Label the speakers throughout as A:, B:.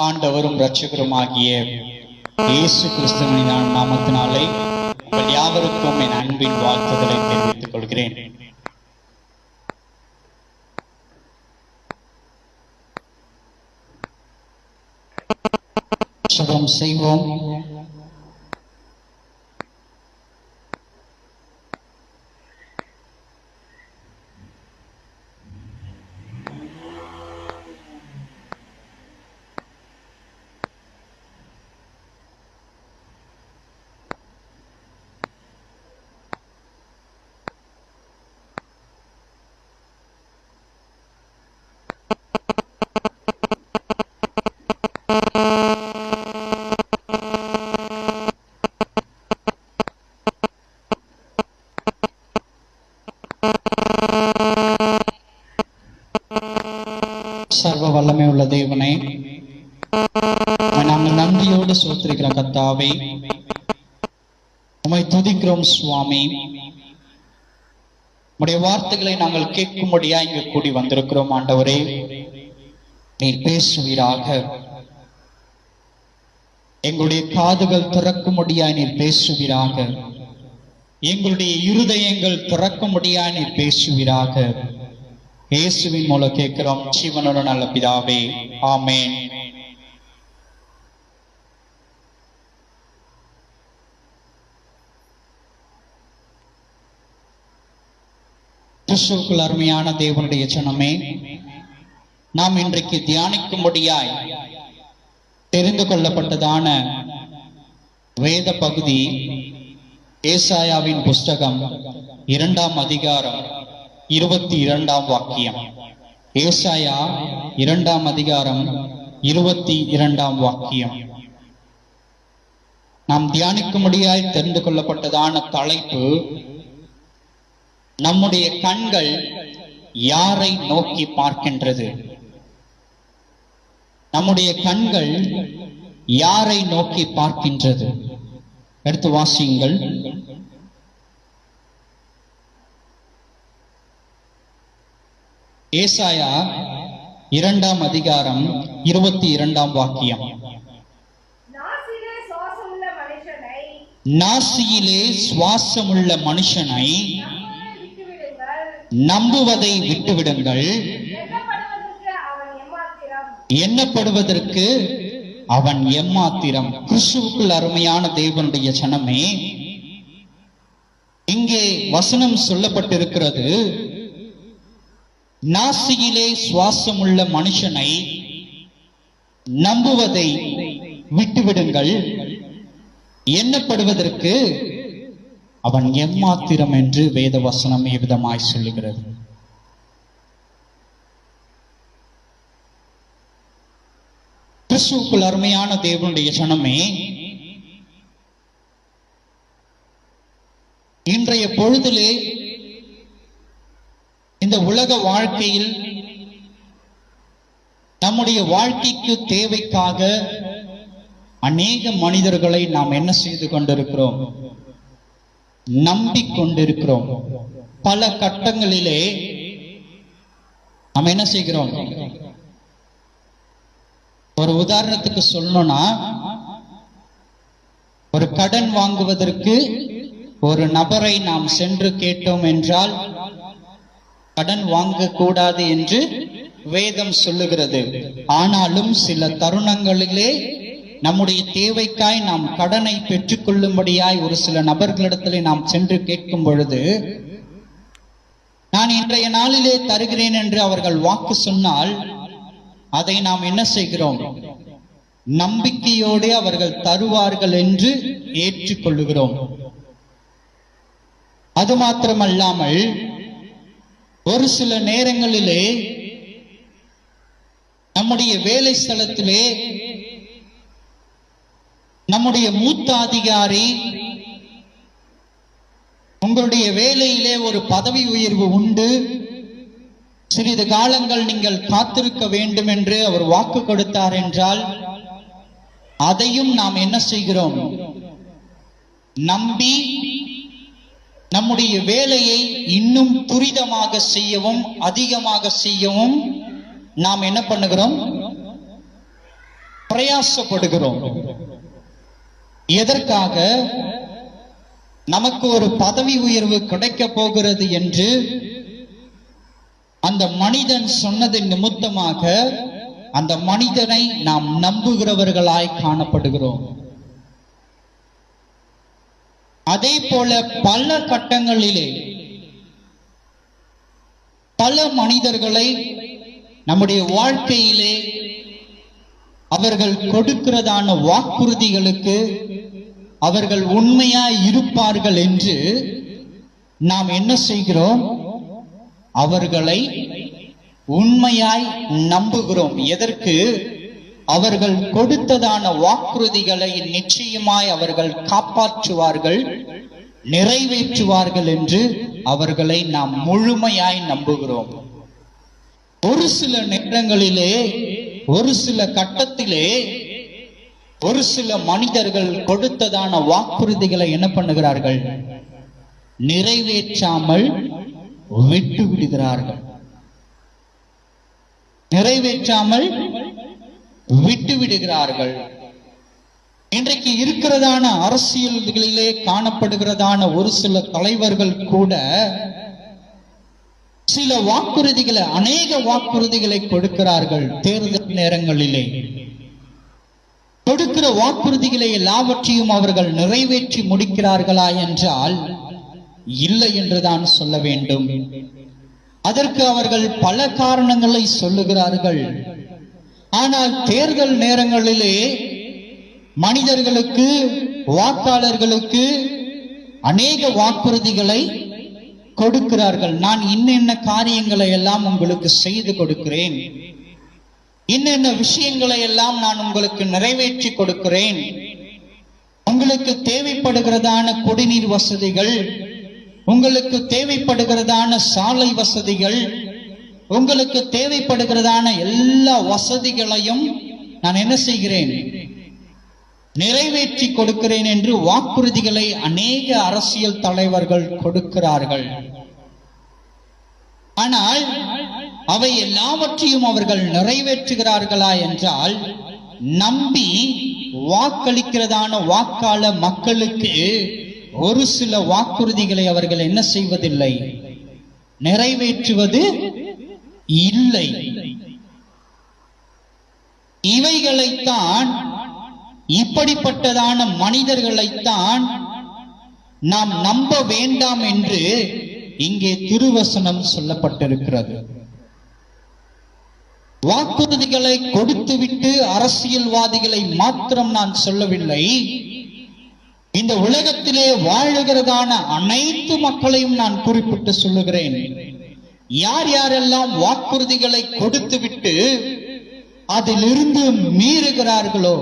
A: ஆண்டவரும் இரட்சகருமாகிய இயேசு கிறிஸ்துவின் நாமத்தினாலே உங்கள் யாவருக்கும் என் அன்பின் வாழ்த்துதலை தெரிவித்துக் கொள்கிறேன். ஜெபம் செய்வோம். சர்வ வல்லமை உள்ள தேவனே, நாங்கள் நன்றியோடு சோத்திருக்கிற கர்த்தாவே, உம்மை துதிக்கிறோம் சுவாமி. உம்முடைய வார்த்தைகளை நாங்கள் கேட்கும்படியா இங்கு கூடி வந்திருக்கிறோம். ஆண்டவரே, நீர் பேசுவீராக. எங்களுடைய காதுகள் திறக்கும்படியா நீர் பேசுவீராக. எங்களுடைய இருதயங்கள் திறக்கும்படியா நீர் பேசுவீராக. இயேசுவின் மூலம் கேட்கிறோம் ஜீவனோட நல்ல பிதாவே, ஆமென். கிறிஸ்துவுக்குள் அருமையான தேவனுடைய ஜனமே, நாம் இன்றைக்கு தியானிக்கும்படியாய் தெரிந்து கொள்ளப்பட்டதான வேத பகுதி ஏசாயாவின் புஸ்தகம் 2ஆம் அதிகாரம் 22ஆம் வாக்கியம். ஏசாயா 2ஆம் அதிகாரம் 22ஆம் வாக்கியம். நாம் தியானிக்கும்படியாய் தெரிந்து கொள்ளப்பட்டதான தலைப்பு, நம்முடைய கண்கள் யாரை நோக்கி பார்க்கின்றது? நம்முடைய கண்கள் யாரை நோக்கி பார்க்கின்றது? எடுத்து வாசியுங்கள். ஏசாயா 2ஆம் அதிகாரம் 22ஆம் வாக்கியம். நாசியிலே சுவாசமுள்ள மனுஷனை நம்புவதை விட்டுவிடுங்கள், எண்ணப்படுவதற்கு அவன் எம்மாத்திரம். கிறிஸ்துவுக்குள் அருமையான தேவனுடைய ஜனமே, இங்கே வசனம் சொல்லப்பட்டிருக்கிறது, நாசியிலே சுவாசமுள்ள மனுஷனை நம்புவதை விட்டுவிடுங்கள், எண்ணப்படுவதற்கு அவன் எம்மாத்திரம் என்று வேத வசனம் எவ்விதமாய் சொல்லுகிறது. கிறிஸ்துவுக்குள் அருமையான தேவனுடைய ஜனமே, இன்றைய பொழுதிலே இந்த உலக வாழ்க்கையில் நம்முடைய வாழ்க்கைக்கு தேவைக்காக அநேக மனிதர்களை நாம் என்ன செய்து கொண்டிருக்கிறோம்? நம்பிக்கொண்டிருக்கிறோம். பல கட்டங்களிலே நாம் என்ன செய்கிறோம்? ஒரு உதாரணத்துக்கு சொல்லணும்னா, ஒரு கடன் வாங்குவதற்கு ஒரு நபரை நாம் சென்று கேட்டோம் என்றால் கடன் வாங்கக்கூடாது என்று வேதம் சொல்லுகிறது. ஆனாலும் சில தருணங்களிலே நம்முடைய தேவைக்காய் நாம் கடனை பெற்றுக் கொள்ளும்படியாய் ஒரு சில நபர்களிடத்திலே நாம் சென்று கேட்கும் பொழுது, நான் இன்றைய நாளிலே தருகிறேன் என்று அவர்கள் வாக்கு சொன்னால் அதை நாம் என்ன செய்கிறோம்? நம்பிக்கையோடு அவர்கள் தருவார்கள் என்று ஏற்றுக்கொள்ளுகிறோம். அது மாத்திரமல்லாமல் ஒரு சில நேரங்களிலே நம்முடைய வேலை ஸ்தலத்திலே நம்முடைய மூத்த அதிகாரி, உங்களுடைய வேலையிலே ஒரு பதவி உயர்வு உண்டு, சிறிது காலங்கள் நீங்கள் காத்திருக்க வேண்டும் என்று அவர் வாக்கு கொடுத்தார் என்றால் அதையும் நாம் என்ன செய்கிறோம்? நம்பி நம்முடைய வேலையை இன்னும் துரிதமாக செய்யவும் அதிகமாக செய்யவும் நாம் என்ன பண்ணுகிறோம்? பிரயாசப்படுகிறோம். எதற்காக? நமக்கு ஒரு பதவி உயர்வு கிடைக்க போகிறது என்று அந்த மனிதன் சொன்னதின் நிமித்தமாக அந்த மனிதனை நாம் நம்புகிறவர்களாய் காணப்படுகிறோம். அதே போல பல கட்டங்களிலே பல மனிதர்களை நம்முடைய வாழ்க்கையிலே அவர்கள் கொடுக்கிறதான வாக்குறுதிகளுக்கு அவர்கள் உண்மையாய் இருப்பார்கள் என்று நாம் என்ன செய்கிறோம்? அவர்களை உண்மையாய் நம்புகிறோம். எதற்கு? அவர்கள் கொடுத்ததான வாக்குறுதிகளை நிச்சயமாய் அவர்கள் காப்பாற்றுவார்கள், நிறைவேற்றுவார்கள் என்று அவர்களை நாம் முழுமையாய் நம்புகிறோம். ஒரு சில நேரங்களிலே, ஒரு சில கட்டத்திலே ஒரு சில மனிதர்கள் கொடுத்ததான வாக்குறுதிகளை என்ன பண்ணுகிறார்கள்? நிறைவேற்றாமல் விட்டு விடுகிறார்கள். நிறைவேற்றாமல் விட்டு விடுகிறார்கள். இன்றைக்கு இருக்கிறதான அரசியல்களிலே காணப்படுகிறதான ஒரு சில தலைவர்கள் கூட சில வாக்குறுதிகளை, அநேக வாக்குறுதிகளை கொடுக்கிறார்கள். தேர்தல் நேரங்களிலே கொடுக்கிற வாக்குறுதிகளை எல்லாவற்றையும் அவர்கள் நிறைவேற்றி முடிக்கிறார்களா என்றால் இல்லை என்றுதான் சொல்ல வேண்டும். அதற்கு அவர்கள் பல காரணங்களை சொல்லுகிறார்கள். ஆனால் தேர்தல் நேரங்களிலே மனிதர்களுக்கு, வாக்காளர்களுக்கு அநேக வாக்குறுதிகளை கொடுக்கிறார்கள். நான் இன்னென்ன காரியங்களை எல்லாம் உங்களுக்கு செய்து கொடுக்கிறேன், இன்னென்ன விஷயங்களை எல்லாம் நான் உங்களுக்கு நிறைவேற்றி கொடுக்கிறேன், உங்களுக்கு தேவைப்படுகிறதான குடிநீர் வசதிகள், உங்களுக்கு தேவைப்படுகிறதான சாலை வசதிகள், உங்களுக்கு தேவைப்படுகிறதான எல்லா வசதிகளையும் நான் என்ன செய்கிறேன்? நிறைவேற்றி கொடுக்கிறேன் என்று வாக்குறுதிகளை அநேக அரசியல் தலைவர்கள் கொடுக்கிறார்கள். ஆனால் அவை எல்லாவற்றையும் அவர்கள் நிறைவேற்றுகிறார்களா என்றால், நம்பி வாக்களிக்கிறதான வாக்காள மக்களுக்கு ஒரு சில வாக்குறுதிகளை அவர்கள் என்ன செய்வதில்லை? நிறைவேற்றுவது இல்லை. இவைகளைத்தான், இப்படிப்பட்டதான மனிதர்களைத்தான் நாம் நம்ப வேண்டாம் என்று இங்கே திருவசனம் சொல்லப்பட்டிருக்கிறது. வாக்குறுதிகளை கொடுத்துவிட்டு அரசியல்வாதிகளை மாத்திரம் நான் சொல்லவில்லை, இந்த உலகத்திலே வாழுகிறதான அனைத்து மக்களையும் நான் குறிப்பிட்டு சொல்லுகிறேன். யார் யாரெல்லாம் வாக்குறுதிகளை கொடுத்துவிட்டு அதிலிருந்து மீறுகிறார்களோ,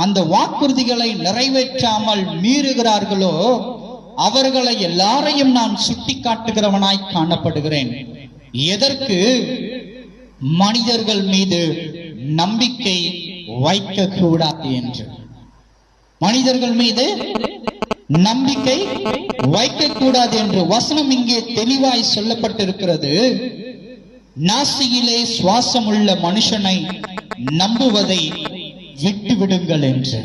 A: அந்த வாக்குறுதிகளை நிறைவேற்றாமல் மீறுகிறார்களோ, அவர்களை எல்லாரையும் நான் சுட்டி காட்டுகிறவனாய் காணப்படுகிறேன். எதற்கு? மனிதர்கள் மீது நம்பிக்கை வைக்க கூடாது என்று. மனிதர்கள் மீது நம்பிக்கை வைக்கக்கூடாது என்று வசனம் இங்கே தெளிவாய் சொல்லப்பட்டிருக்கிறது. நாசியிலே சுவாசமுள்ள மனுஷனை நம்புவதை விட்டுவிடுங்கள் என்று.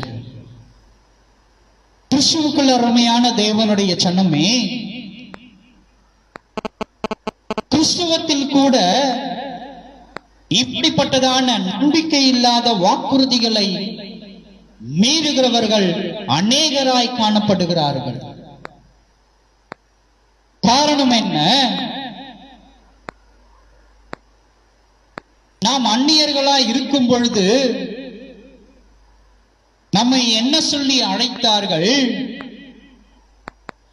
A: கிறிஸ்துவுக்குள் அருமையான தேவனுடைய சனமே, கிறிஸ்துவத்தில் கூட இப்படிப்பட்டதான நம்பிக்கை இல்லாத வாக்குறுதிகளை மீறுகிறவர்கள் அநேகராய் காணப்படுகிறார்கள். காரணம் என்ன? நாம் அந்நியர்களாய் இருக்கும் பொழுது நம்மை என்ன சொல்லி அழைத்தார்கள்?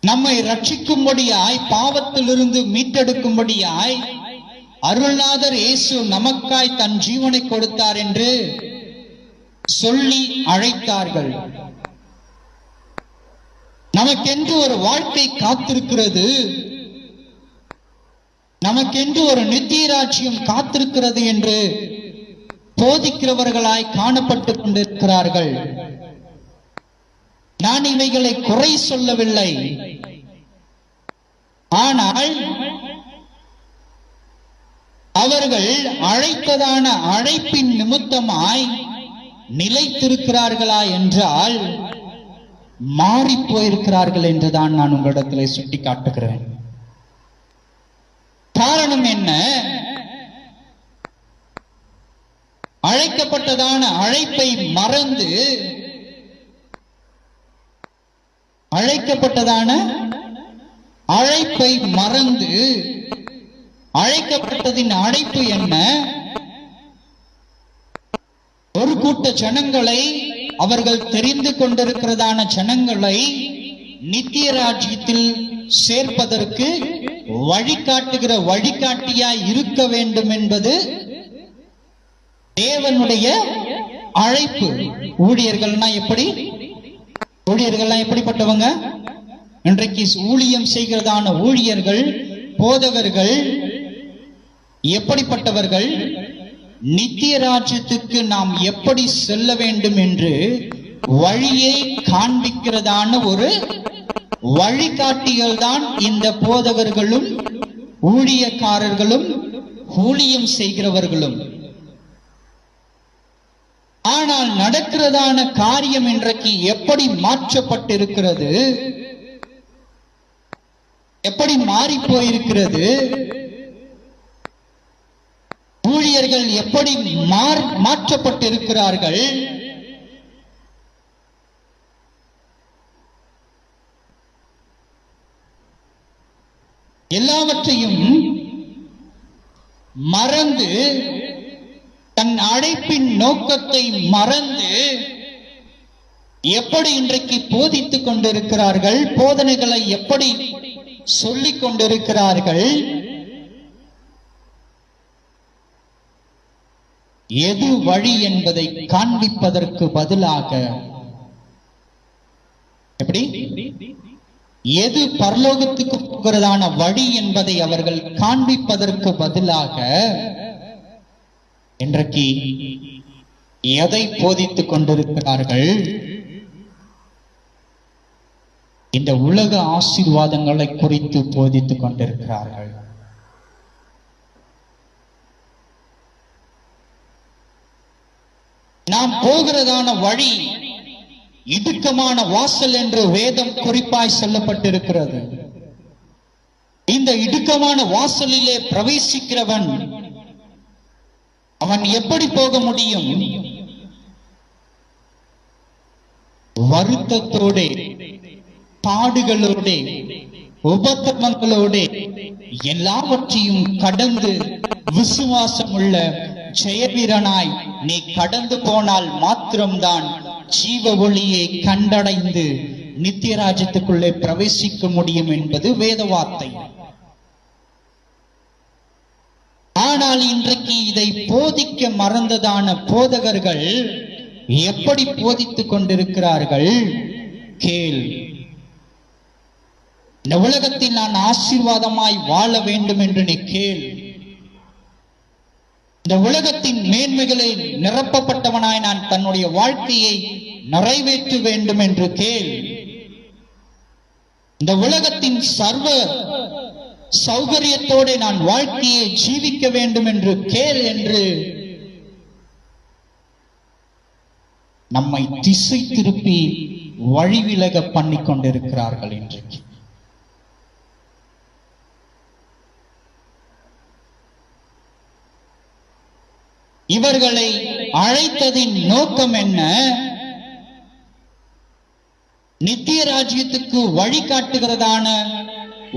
A: நம்மை ரட்சிக்கும்படியாய், பாவத்திலிருந்து மீட்டெடுக்கும்படியாய் அருள்நாதர் இயேசு நமக்காய் தன் ஜீவனை கொடுத்தார் என்று சொல்லி அழைத்தார்கள். நமக்கென்று ஒரு வாழ்க்கை காத்திருக்கிறது, நமக்கென்று ஒரு நித்திய ராஜ்யம் காத்திருக்கிறது என்று போதிக்கிறவர்களாய் காணப்பட்டுக் கொண்டிருக்கிறார்கள். நான் இவைகளை குறை சொல்லவில்லை. ஆனால் அவர்கள் அழைத்ததான அழைப்பின் நிமித்தமாய் நிலைத்திருக்கிறார்களா என்றால் மாறி போயிருக்கிறார்கள் என்றுதான் நான் உங்களிடத்தில் சுட்டி காட்டுகிறேன். காரணம் என்ன? அழைக்கப்பட்டதான அழைப்பை மறந்து அழைக்கப்பட்டதின் அழைப்பு என்ன? ஒரு கூட்ட ஜனங்களை, அவர்கள் தெரிந்து கொண்டிருக்கிறதான ஜனங்களை நித்திய ராஜ்யத்தில் சேர்ப்பதற்கு வழிகாட்டுகிற வழிகாட்டியாய் இருக்க வேண்டும் என்பது தேவனுடைய அழைப்பு. ஊழியர்கள்னா எப்படிப்பட்டவங்க? இன்றைக்கு ஊழியம் செய்கிறதான ஊழியர்கள், போதகர்கள் எப்படிப்பட்டவர்கள்? நித்திய ராஜ்யத்துக்கு நாம் எப்படி செல்ல வேண்டும் என்று வழியை காண்பிக்கிறதான ஒரு வழிகாட்டிகள் தான் இந்த போதகர்களும் ஊழியக்காரர்களும் ஊழியம் செய்கிறவர்களும். ஆனால் நடக்கிறதான காரியம் இன்றைக்கு எப்படி மாற்றப்பட்டிருக்கிறது, எப்படி மாறி போயிருக்கிறது? ஊழியர்கள் எப்படி மாற்றப்பட்டிருக்கிறார்கள்? எல்லாவற்றையும் மறந்து, தன் அழைப்பின் நோக்கத்தை மறந்து எப்படி இன்றைக்கு போதித்துக் கொண்டிருக்கிறார்கள், போதனைகளை எப்படி சொல்லிக் கொண்டிருக்கிறார்கள்? எது வழி என்பதை காண்பிப்பதற்கு பதிலாக, எப்படி எது பரலோகத்துக்கு போகிறதான வழி என்பதை அவர்கள் காண்பிப்பதற்கு பதிலாக இன்றைக்கு எதை போதித்துக் கொண்டிருக்கிறார்கள்? இந்த உலக ஆசீர்வாதங்களை குறித்து போதித்துக் கொண்டிருக்கிறார்கள். நாம் போகிறதான வழி இடுக்கமான வாசல் என்று வேதம் குறிப்பாய் சொல்லப்பட்டிருக்கிறது. இந்த இடுக்கமான வாசலிலே பிரவேசிக்கிறவன் அவன் எப்படி போக முடியும்? வருத்தத்தோட, பாடுகளோட, உபத்திரவங்களோட எல்லாவற்றையும் கடந்து விசுவாசம் உள்ள ஜெயவீரனாய் நீ கடந்து போனால் மாத்திரம்தான் ஜீவ ஒளியை கண்டடைந்து நித்திய ராஜ்யத்துக்குள்ளே பிரவேசிக்க முடியும் என்பது வேத வார்த்தை. ஆனால் இன்றைக்கு இதை போதிக்க மறந்ததான போதகர்கள் எப்படி போதித்துக் கொண்டிருக்கிறார்கள்? கேள், இந்த உலகத்தில் நான் ஆசீர்வாதமாய் வாழ வேண்டும் என்று நீ கேள். இந்த உலகத்தின் மேன்மைகளை நிரப்பப்பட்டவனாய் நான் தன்னுடைய வாழ்க்கையை நிறைவேற்ற வேண்டும் என்று கேள். இந்த உலகத்தின் சர்வ சௌகரியத்தோடு நான் வாழ்க்கையை ஜீவிக்க வேண்டும் என்று கேள் என்று நம்மை திசை திருப்பி வழிவிலக பண்ணி கொண்டிருக்கிறார்கள். இன்றைக்கு இவர்களை அழைத்ததின் நோக்கம் என்ன? நித்திய ராஜ்யத்துக்கு வழிகாட்டுகிறதான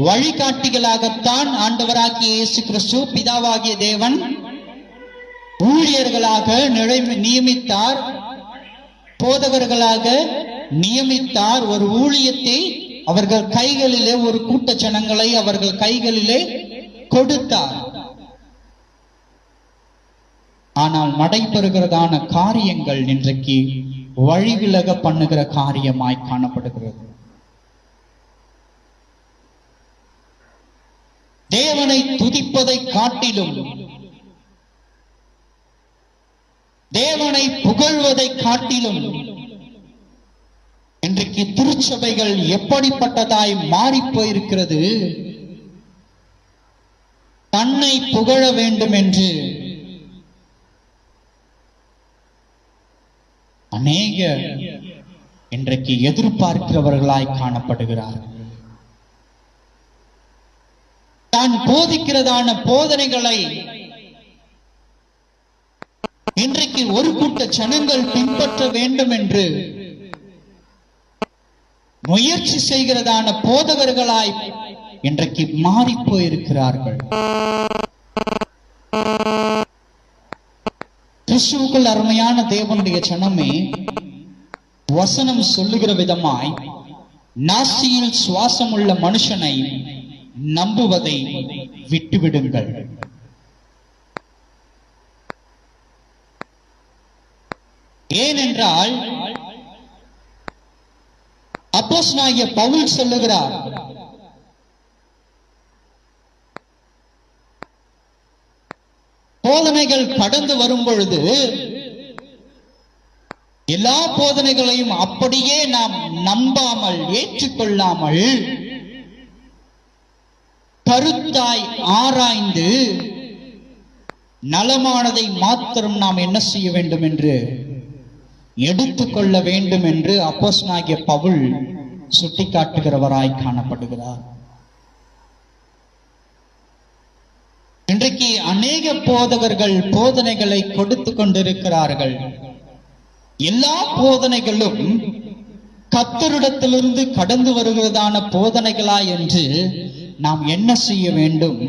A: வழிகாட்டிகளாகத்தான் ஆண்டவராகிய இயேசு கிறிஸ்து பிதாவாகிய தேவன் ஊழியர்களாக நியமித்தார், போதகர்களாக நியமித்தார். ஒரு ஊழியத்தை அவர்கள் கைகளிலே, ஒரு கூட்ட ஜனங்களை அவர்கள் கைகளிலே கொடுத்தார். ஆனால் நடைபெறுகிறதான காரியங்கள் இன்றைக்கு வழிவிலக பண்ணுகிற காரியமாய் காணப்படுகிறது. தேவனை துதிப்பதை காட்டிலும், தேவனை புகழ்வதை காட்டிலும் இன்றைக்கு திருச்சபைகள் எப்படிப்பட்டதாய் மாறி போயிருக்கிறது. தன்னை புகழ வேண்டும் என்று அநேக இன்றைக்கு எதிர்பார்க்கிறவர்களாய் காணப்படுகிறார். தான் போதிக்கிறதான போதனைகளை இன்றைக்கு ஒரு கூட்ட ஜனங்கள் பின்பற்ற வேண்டும் என்று முயற்சி செய்கிறதான போதகர்களாய் இன்றைக்கு மாறி போயிருக்கிறார்கள். கிறிஸ்துவுக்குள் அருமையான தேவனுடைய ஜனமே, வசனம் சொல்லுகிற விதமாய் நாசியில் சுவாசம் உள்ள மனுஷனை நம்புவதை விட்டுவிடுங்கள். ஏனென்றால் அப்போஸ்தலனாகிய பவுல் சொல்லுகிறார், போதனைகள் கடந்து வரும் பொழுது எல்லா போதனைகளையும் அப்படியே நாம் நம்பாமல் ஏற்றுக்கொள்ளாமல் கருத்தாய் ஆராய்ந்து நலமானதை மாத்திரம் நாம் என்ன செய்ய வேண்டும் என்று எடுத்துக்கொள்ள வேண்டும் என்று அப்போஸ்தலனாகிய பவுல் சுட்டிக்காட்டுகிறவராய் காணப்படுகிறார். இன்றைக்கு அநேக போதகர்கள் போதனைகளை கொடுத்து கொண்டிருக்கிறார்கள். எல்லா போதனைகளும் கர்த்தரிடத்திலிருந்து கடந்து வருகிறதான போதனைகளா என்று நாம் என்ன செய்ய வேண்டும்?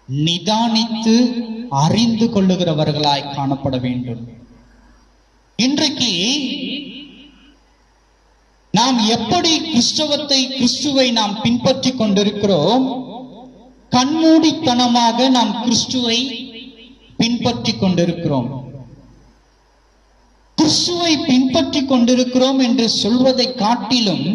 A: நிதானித்து அறிந்து கொள்ளுகிறவர்களாய் காணப்பட வேண்டும். இன்றைக்கு நாம் எப்படி கிறிஸ்துவை நாம் பின்பற்றி கொண்டிருக்கிறோம்? கண்மூடித்தனமாக நாம் கிறிஸ்துவை பின்பற்றி கொண்டிருக்கிறோம். கிறிஸ்துவை பின்பற்றி கொண்டிருக்கிறோம் என்று சொல்வதை காட்டிலும்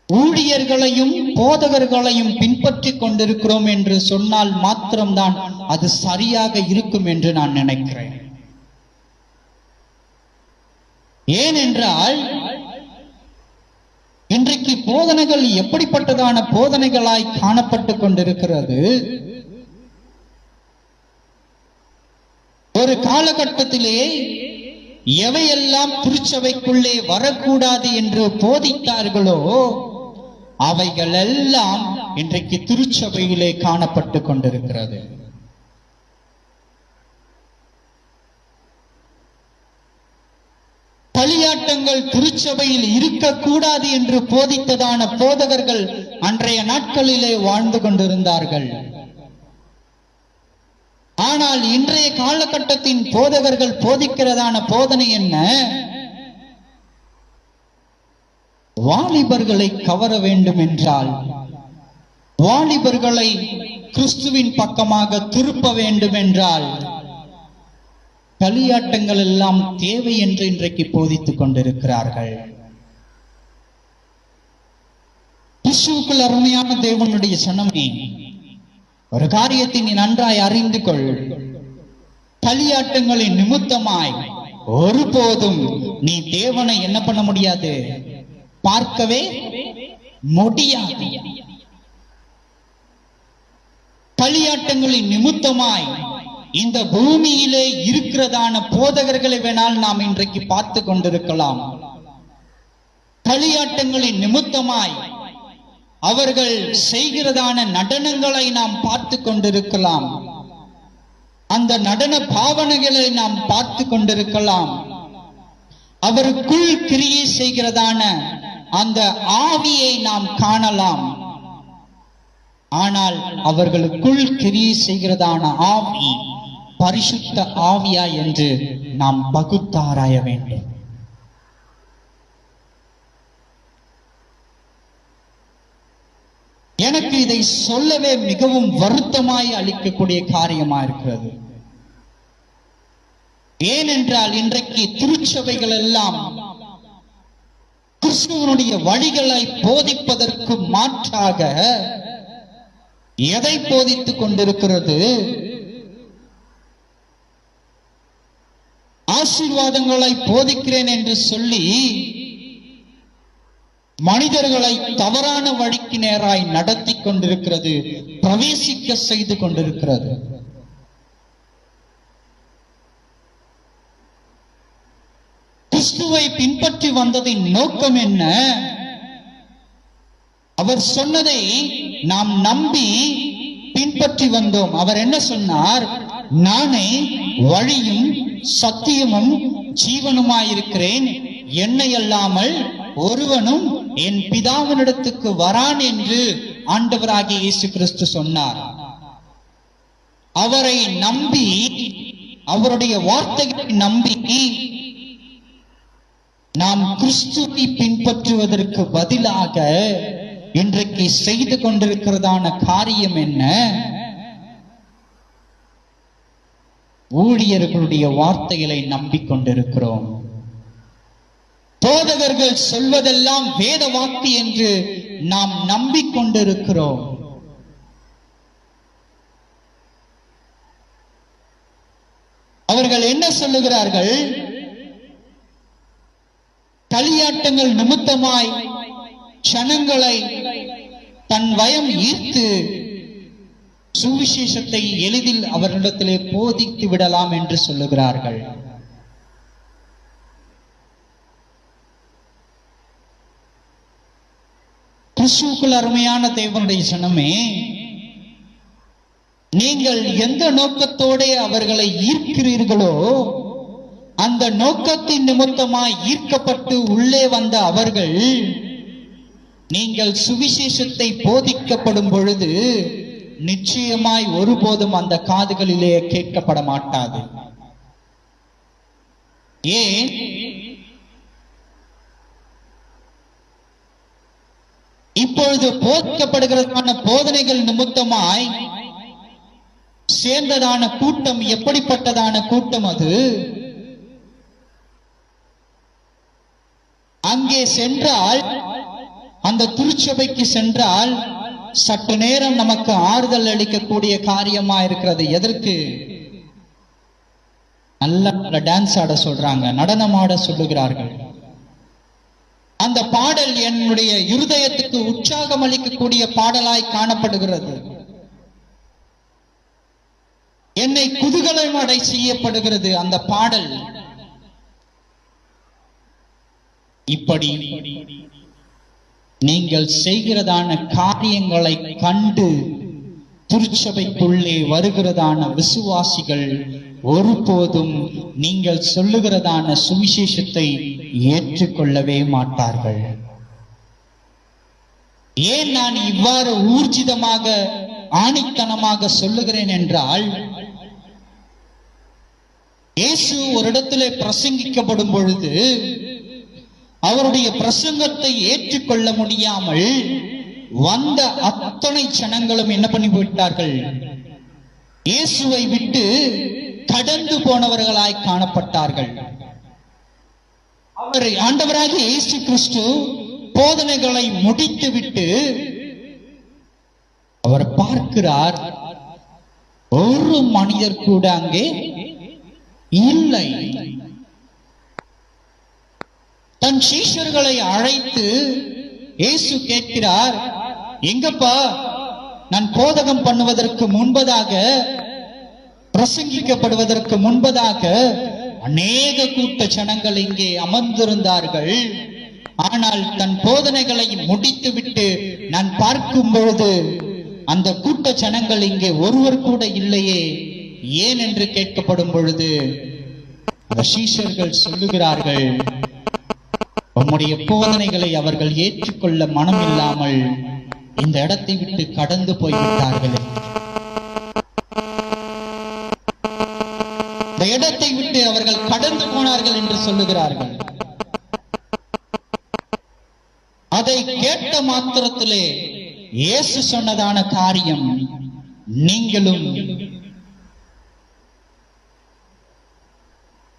A: ஊழியர்களையும் போதகர்களையும் பின்பற்றி கொண்டிருக்கிறோம் என்று சொன்னால் மாத்திரம்தான் அது சரியாக இருக்கும் என்று நான் நினைக்கிறேன். ஏனென்றால் இன்றைக்கு போதனைகள் எப்படிப்பட்டதான போதனைகளாய் காணப்பட்டு கொண்டிருக்கிறது? ஒரு காலகட்டத்திலே எவையெல்லாம் திருச்சபைக்குள்ளே வரக்கூடாது என்று போதித்தார்களோ அவைகள் எல்லாம் இன்றைக்கு திருச்சபையிலே காணப்பட்டு கொண்டிருக்கிறது. களியாட்டங்கள் திருச்சபையில் இருக்கக்கூடாது என்று போதித்ததான போதகர்கள் அன்றைய நாட்களிலே வாழ்ந்து கொண்டிருந்தார்கள். ஆனால் இன்றைய காலகட்டத்தின் போதகர்கள் போதிக்கிறதான போதனை என்ன? வாலிபர்களை கவர வேண்டும் என்றால், வாலிபர்களை கிறிஸ்துவின் பக்கமாக திருப்ப வேண்டும் என்றால் களியாட்டங்கள் எல்லாம் தேவை என்று இன்றைக்கு போதித்துக் கொண்டிருக்கிறார்கள். கிறிஸ்துவுக்குள் அருமையான தேவனுடைய சனமே, ஒரு காரியத்தை நீ நன்றாய் அறிந்து கொள். களியாட்டங்களின் நிமித்தமாய் ஒருபோதும் நீ தேவனை என்ன பண்ண முடியாது? பார்க்கவே முடியாது. களியாட்டங்களின் நிமித்தமாய் இந்த பூமியிலே இருக்கிறதான போதகர்களை வேணால் நாம் இன்றைக்கு பார்த்து கொண்டிருக்கலாம். களியாட்டங்களின் நிமித்தமாய் அவர்கள் செய்கிறதான நடனங்களை நாம் பார்த்து கொண்டிருக்கலாம். அந்த நடன பாவனைகளை நாம் பார்த்து கொண்டிருக்கலாம். அவருக்குள் கிரியை செய்கிறதான அந்த ஆவியை நாம் காணலாம். ஆனால் அவர்களுக்குள் கிரியை செய்கிறதான ஆவி பரிசுத்த ஆவியா என்று நாம் பகுத்தாராய வேண்டும். எனக்கு இதை சொல்லவே மிகவும் வருத்தமாய் அளிக்கக்கூடிய காரியமா இருக்கிறது. ஏனென்றால் இன்றைக்கு திருச்சபைகள் எல்லாம் கிறிஸ்துவனுடைய வழிகளை போதிப்பதற்கு மாற்றாக எதை போதித்துக் கொண்டிருக்கிறது? ஆசீர்வாதங்களை போதிக்கிறேன் என்று சொல்லி மனிதர்களை தவறான வழிக்கு நேராய் நடத்தி கொண்டிருக்கிறது, பிரவேசிக்க செய்து கொண்டிருக்கிறது. கிறிஸ்துவை பின்பற்றி வந்ததின் நோக்கம் என்ன? அவர் சொன்னதை நாம் நம்பி பின்பற்றி வந்தோம். அவர் என்ன சொன்னார்? நானே வழியும் சத்தியமும் ஜீவனுமாயிருக்கிறேன், என்னை அல்லாமல் ஒருவனும் என் பிதாவினிடத்துக்கு வரான் என்று ஆண்டவராகிய இயேசு கிறிஸ்து சொன்னார். அவரை நம்பி, அவருடைய வார்த்தைகளை நம்பி நாம் கிறிஸ்துவை பின்பற்றுவதற்கு பதிலாக இன்றைக்கு செய்து கொண்டிருக்கிறதான காரியம் என்ன? ஊழியர்களுடைய வார்த்தைகளை நம்பிக்கொண்டிருக்கிறோம். போதகர்கள் சொல்வதெல்லாம் வேத வாக்கு என்று நாம் நம்பிக்கொண்டிருக்கிறோம். அவர்கள் என்ன சொல்லுகிறார்கள்? களியாட்டங்கள் நிமித்தமாய் ஜனங்களை தன் வயம் ஈர்த்து சுவிசேஷத்தை எளிதில் அவர்களிடத்திலே போதித்து விடலாம் என்று சொல்லுகிறார்கள். கிறிஸ்துவுக்குள் அருமையான தேவனுடைய ஜனமே, நீங்கள் எந்த நோக்கத்தோட அவர்களை ஈர்க்கிறீர்களோ அந்த நோக்கத்தின் நிமித்தமாய் ஈர்க்கப்பட்டு உள்ளே வந்த அவர்கள் நீங்கள் சுவிசேஷத்தை போதிக்கப்படும் பொழுது நிச்சயமாய் ஒருபோதும் அந்த காதுகளிலே கேட்கப்பட மாட்டாது. ஏன்? இப்பொழுது போதிக்கப்படுகிறதான போதனைகள் நிமித்தமாய் சேர்ந்ததான கூட்டம் எப்படிப்பட்டதான கூட்டம் அது? அங்கே சென்றால், அந்த திருச்சபைக்கு சென்றால் சற்று நேரம் நமக்கு ஆறுதல் அளிக்கக்கூடிய காரியமா இருக்கிறது. எதற்கு? நல்ல டான்ஸ் ஆட சொல்றாங்க, நடனம் ஆட சொல்லுகிறார்கள். அந்த பாடல் என்னுடைய இருதயத்துக்கு உற்சாகம் அளிக்கக்கூடிய பாடலாய் காணப்படுகிறது. என்னை குதூகலம் அடை செய்யப்படுகிறது அந்த பாடல். இப்படி நீங்கள் செய்கிறதான காரியங்களை கண்டு திருச்சபைக்குள்ளே வருகிறதான விசுவாசிகள் ஒருபோதும் நீங்கள் சொல்லுகிறதான சுவிசேஷத்தை ஏற்றுக்கொள்ளவே மாட்டார்கள். ஏன் நான் இவ்வாறு ஊர்ஜிதமாக ஆணித்தனமாக சொல்லுகிறேன் என்றால், இயேசு ஒரு இடத்திலே பிரசங்கிக்கப்படும் பொழுது அவருடைய பிரசங்கத்தை ஏற்றுக்கொள்ள முடியாமல் வந்த அத்தனை ஜனங்களும் என்ன பண்ணி போயிட்டார்கள்? இயேசுவை விட்டு கடந்து போனவர்களாய் காணப்பட்டார்கள். அவர் ஆண்டவராக இயேசு கிறிஸ்து போதனைகளை முடித்துவிட்டு அவர் பார்க்கிறார், ஒரு மனிதர் கூட அங்கே இல்லை. தன் சீஷர்களை அழைத்து இயேசு கேட்கிறார், எங்கப்பா, நான் போதகம் பண்ணுவதற்கு முன்பதாக, பிரசங்கிக்கப்படுவதற்கு முன்பதாக அநேக கூட்ட ஜனங்கள் இங்கே அமர்ந்திருந்தார்கள். ஆனால் தன் போதனைகளை முடித்துவிட்டு நான் பார்க்கும் பொழுது அந்த கூட்ட ஜனங்கள் இங்கே ஒருவர் கூட இல்லையே, ஏன் என்று கேட்கப்படும் பொழுது சீஷர்கள் சொல்லுகிறார்கள், உம்முடைய போதனைகளை அவர்கள் ஏற்றுக்கொள்ள மனம் இல்லாமல் இந்த இடத்தை விட்டு கடந்து போய்விட்டார்கள். இந்த இடத்தை விட்டு அவர்கள் கடந்து போனார்கள் என்று சொல்லுகிறார்கள். அதை கேட்ட மாத்திரத்திலே இயேசு சொன்னதான காரியம், நீங்களும்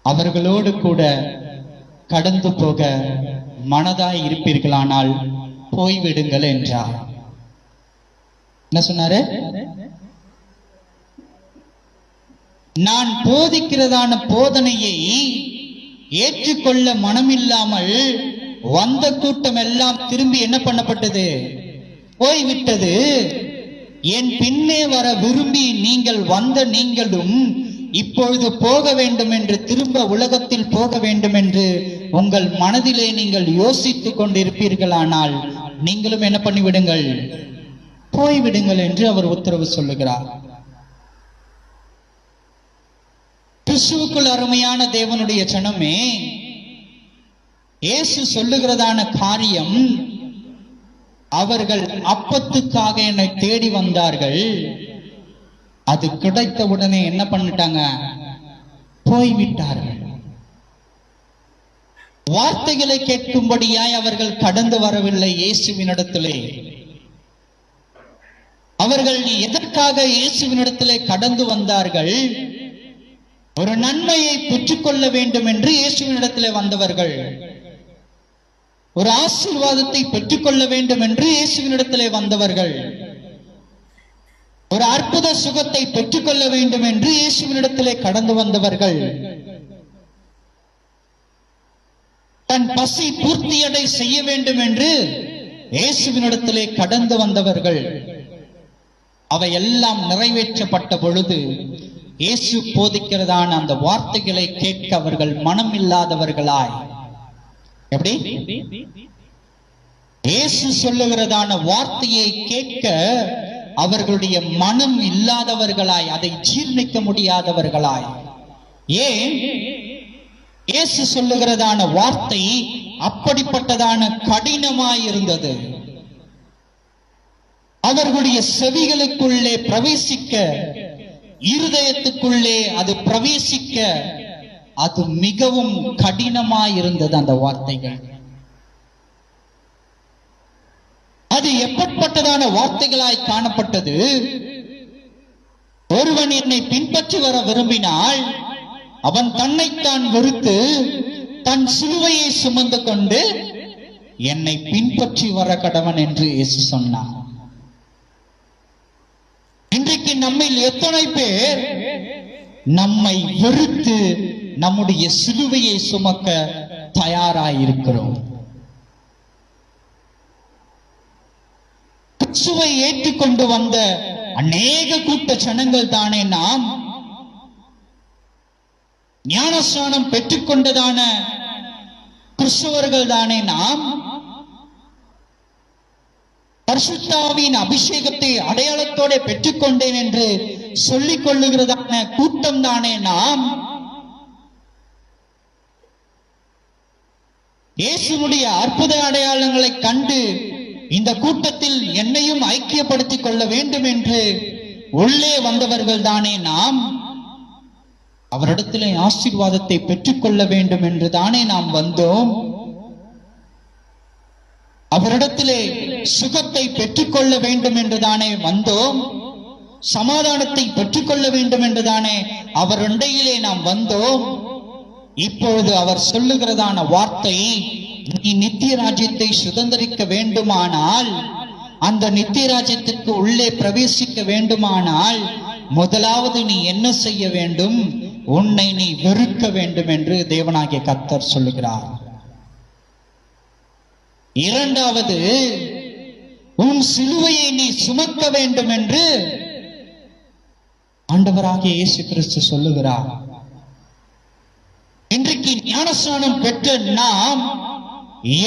A: அவர்களோடு கூட கடந்து போக மனதாய் இருப்பீர்களானால் போய்விடுங்கள் என்றார். என்ன சொன்னாரு? நான் போதிக்கிறதான போதனையை ஏற்றுக்கொள்ள மனமில்லாமல் வந்த கூட்டம் எல்லாம் திரும்பி என்ன பண்ணப்பட்டது? போய்விட்டது. என் பின்னே வர விரும்பி நீங்கள் வந்த நீங்களும் இப்பொழுது போக வேண்டும் என்று, திரும்ப உலகத்தில் போக வேண்டும் என்று உங்கள் மனதிலே நீங்கள் யோசித்துக் கொண்டிருப்பீர்களானால் நீங்களும் என்ன பண்ணிவிடுங்கள், போய்விடுங்கள் என்று அவர் உத்தரவு சொல்லுகிறார். கிறிஸ்துவுக்குள் அருமையான தேவனுடைய ஜனமே, இயேசு சொல்லுகிறதான காரியம், அவர்கள் அப்பத்துக்காக என்னை தேடி வந்தார்கள், அது கிடைத்த உடனே என்ன பண்ணிட்டாங்க, போய்விட்டார்கள். வார்த்தைகளை கேட்கும்படியாய் அவர்கள் கடந்து வரவில்லை இயேசுவினிடத்திலே. அவர்கள் எதற்காக இயேசுவினிடத்திலே கடந்து வந்தார்கள்? ஒரு நன்மையை பெற்றுக்கொள்ள வேண்டும் என்று இயேசுவினிடத்திலே வந்தவர்கள். ஒரு ஆசீர்வாதத்தை பெற்றுக்கொள்ள வேண்டும் என்று இயேசுவினிடத்திலே வந்தவர்கள். ஒரு அற்புத சுகத்தை பெற்றுக்கொள்ள வேண்டும் என்று இயேசுவினிடத்திலே கடந்து வந்தவர்கள். தன் பசி பூர்த்தியடை செய்ய வேண்டும் என்று இயேசுவினிடத்திலே கடந்து வந்தவர்கள். அவை எல்லாம் நிறைவேற்றப்பட்ட பொழுது இயேசு போதிக்கிறதான அந்த வார்த்தைகளை கேட்க அவர்கள் மனம் இல்லாதவர்களாய், எப்படி இயேசு சொல்லுகிறதான வார்த்தையை கேட்க அவர்களுடைய மனம் இல்லாதவர்களாய், அதை ஜீர்ணிக்க முடியாதவர்களாய். ஏன்? இயேசு சொல்லுகிறதான வார்த்தை அப்படிப்பட்டதான கடினமாய் இருந்தது. அவர்களுடைய செவிகளுக்குள்ளே பிரவேசிக்க, இருதயத்துக்குள்ளே அது பிரவேசிக்க, அது மிகவும் கடினமாய் இருந்தது. அந்த வார்த்தைகள் அது எப்படிப்பட்டதான வார்த்தைகளாய் காணப்பட்டது? ஒருவன் என்னை பின்பற்றி வர விரும்பினால் அவன் தன்னைத்தான் வெறுத்து தன் சிலுவையை சுமந்து கொண்டு என்னை பின்பற்றி வர கடவன் என்று இயேசு சொன்னார். இன்றைக்கு நம்மில் எத்தனை பேர் நம்மை வெறுத்து நம்முடைய சிலுவையை சுமக்க தயாராயிருக்கிறோம்? கிறிஸ்துவை ஏற்றுக்கொண்டு வந்த அநேக கூட்ட ஜனங்கள் தானே நாம். ஞானஸ்நானம் பெற்றுக்கொண்டதான கிறிஸ்தவர்கள் தானே நாம். பரிசுத்த ஆவியின் அபிஷேகத்தை அடையாளத்தோட பெற்றுக்கொண்டேன் என்று சொல்லிக் கொள்ளுகிறதான கூட்டம் தானே நாம். இயேசுவுடைய அற்புத அடையாளங்களை கண்டு இந்த கூட்டத்தில் என்னையும் ஐக்கியப்படுத்திக் கொள்ள வேண்டும் என்று உள்ளே வந்தவர்கள் தானே நாம். அவரிடத்திலே ஆசீர்வாதத்தை பெற்றுக்கொள்ள வேண்டும் என்று தானே நாம் வந்தோம். அவரிடத்திலே சுகத்தை பெற்றுக்கொள்ள வேண்டும் என்று தானே வந்தோம். சமாதானத்தை பெற்றுக்கொள்ள வேண்டும் என்று தானே அவர் இடையிலே நாம் வந்தோம். இப்பொழுது அவர் சொல்லுகிறதான வார்த்தை, நீ நித்திய ராஜ்யத்தை சுதந்திரிக்க வேண்டுமானால், அந்த நித்திய ராஜ்யத்திற்கு உள்ளே பிரவேசிக்க வேண்டுமானால் முதலாவது நீ என்ன செய்ய வேண்டும்? உன்னை நீ வெறுக்க வேண்டும் என்று தேவனாகிய கர்த்தர் சொல்லுகிறார். இரண்டாவது, உன் சிலுவையை நீ சுமக்க வேண்டும் என்று ஆண்டவராகிய இயேசு கிறிஸ்து சொல்லுகிறார். இன்றைக்கு ஞானஸ்நானம் பெற்ற நாம்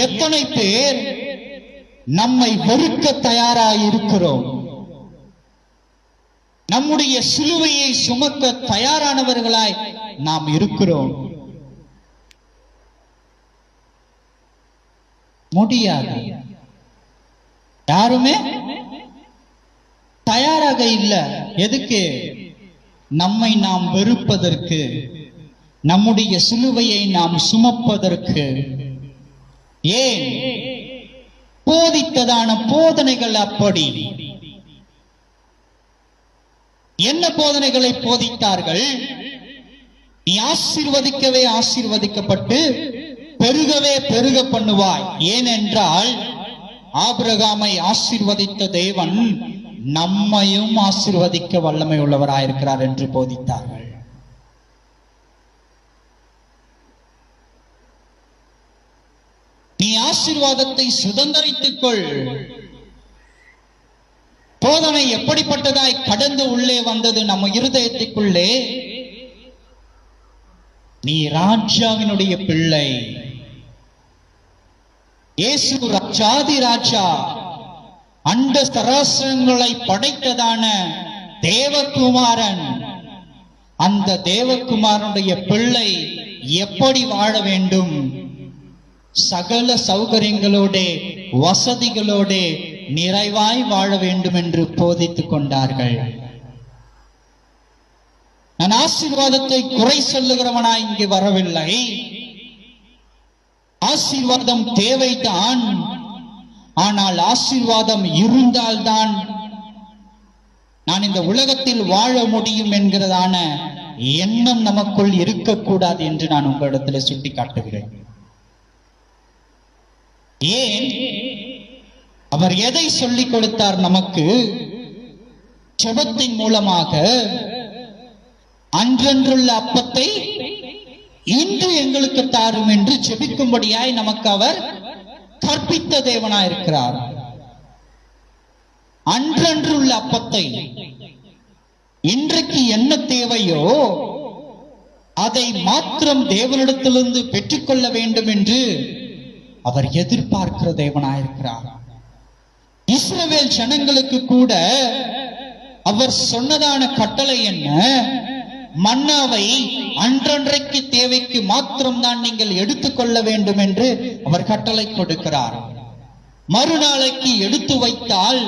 A: எத்தனை பேர் நம்மை வெறுக்க தயாராயிருக்கிறோம்? நம்முடைய சிலுவையை சுமக்க தயாரானவர்களாய் நாம் இருக்கிறோம். முடியாது. யாருமே தயாராக இல்லை. எதுக்கு? நம்மை நாம் வெறுப்பதற்கு, நம்முடைய சிலுவையை நாம் சுமப்பதற்கு. ஏன்? போதித்ததான போதனைகள் அப்படி. என்ன போதனைகளை போதித்தார்கள்? நீ ஆசீர்வதிக்கவே ஆசீர்வதிக்கப்பட்டு பெருகவே பெருக பண்ணுவாய். ஏனென்றால் ஆபிரகாமை ஆசீர்வதித்த தேவன் நம்மையும் ஆசீர்வதிக்க வல்லமை உள்ளவராயிருக்கிறார் என்று போதித்தார்கள். நீ ஆசீர்வாதத்தை சுதந்தரித்துக் கொள். போதனை எப்படிப்பட்டதாய் கடந்து உள்ளே வந்தது நம்ம இருதயத்துக்குள்ளே? நீ ராஜாவினுடைய பிள்ளை. இயேசு ராஜாதி ராஜா, அண்ட சராசரங்களை படைத்ததான தேவகுமாரன். அந்த தேவகுமாரனுடைய பிள்ளை எப்படி வாழ வேண்டும்? சகல சௌகரியங்களோட வசதிகளோட நிறைவாய் வாழ வேண்டும் என்று போதித்துக் கொண்டார்கள். நான் ஆசீர்வாதத்தை குறை சொல்லுகிறவனாய் இங்கே வரவில்லை. ஆசீர்வாதம் தேவைதான். ஆனால் ஆசீர்வாதம் இருந்தால்தான் நான் இந்த உலகத்தில் வாழ முடியும் என்கிறதான எண்ணம் நமக்குள் இருக்கக்கூடாது என்று நான் உங்களிடத்தில் சுட்டி காட்டுகிறேன். ஏன்? அவர் எதை சொல்லிக் கொடுத்தார் நமக்கு? ஜெபத்தின் மூலமாக அன்றன்றுள்ள அப்பத்தை இன்று எங்களுக்கு தாரும் என்று ஜெபிக்கும்படியாய் நமக்கு அவர் கற்பித்த தேவனாயிருக்கிறார். அன்றன்றுள்ள அப்பத்தை, இன்றைக்கு என்ன தேவையோ அதை மாத்திரம் தேவனிடத்திலிருந்து பெற்றுக்கொள்ள வேண்டும் என்று அவர் எதிர்பார்க்கிற தேவனாயிருக்கிறார். இஸ்ரவேல் ஜனங்களுக்கு கூட அவர் சொன்னதான கட்டளை என்ன? மன்னாவை அன்றன்றைக்கு தேவைக்கு மாத்திரம்தான் நீங்கள் எடுத்துக்கொள்ள வேண்டும் என்று அவர் கட்டளை கொடுக்கிறார். மறுநாளைக்கு எடுத்து வைத்தால்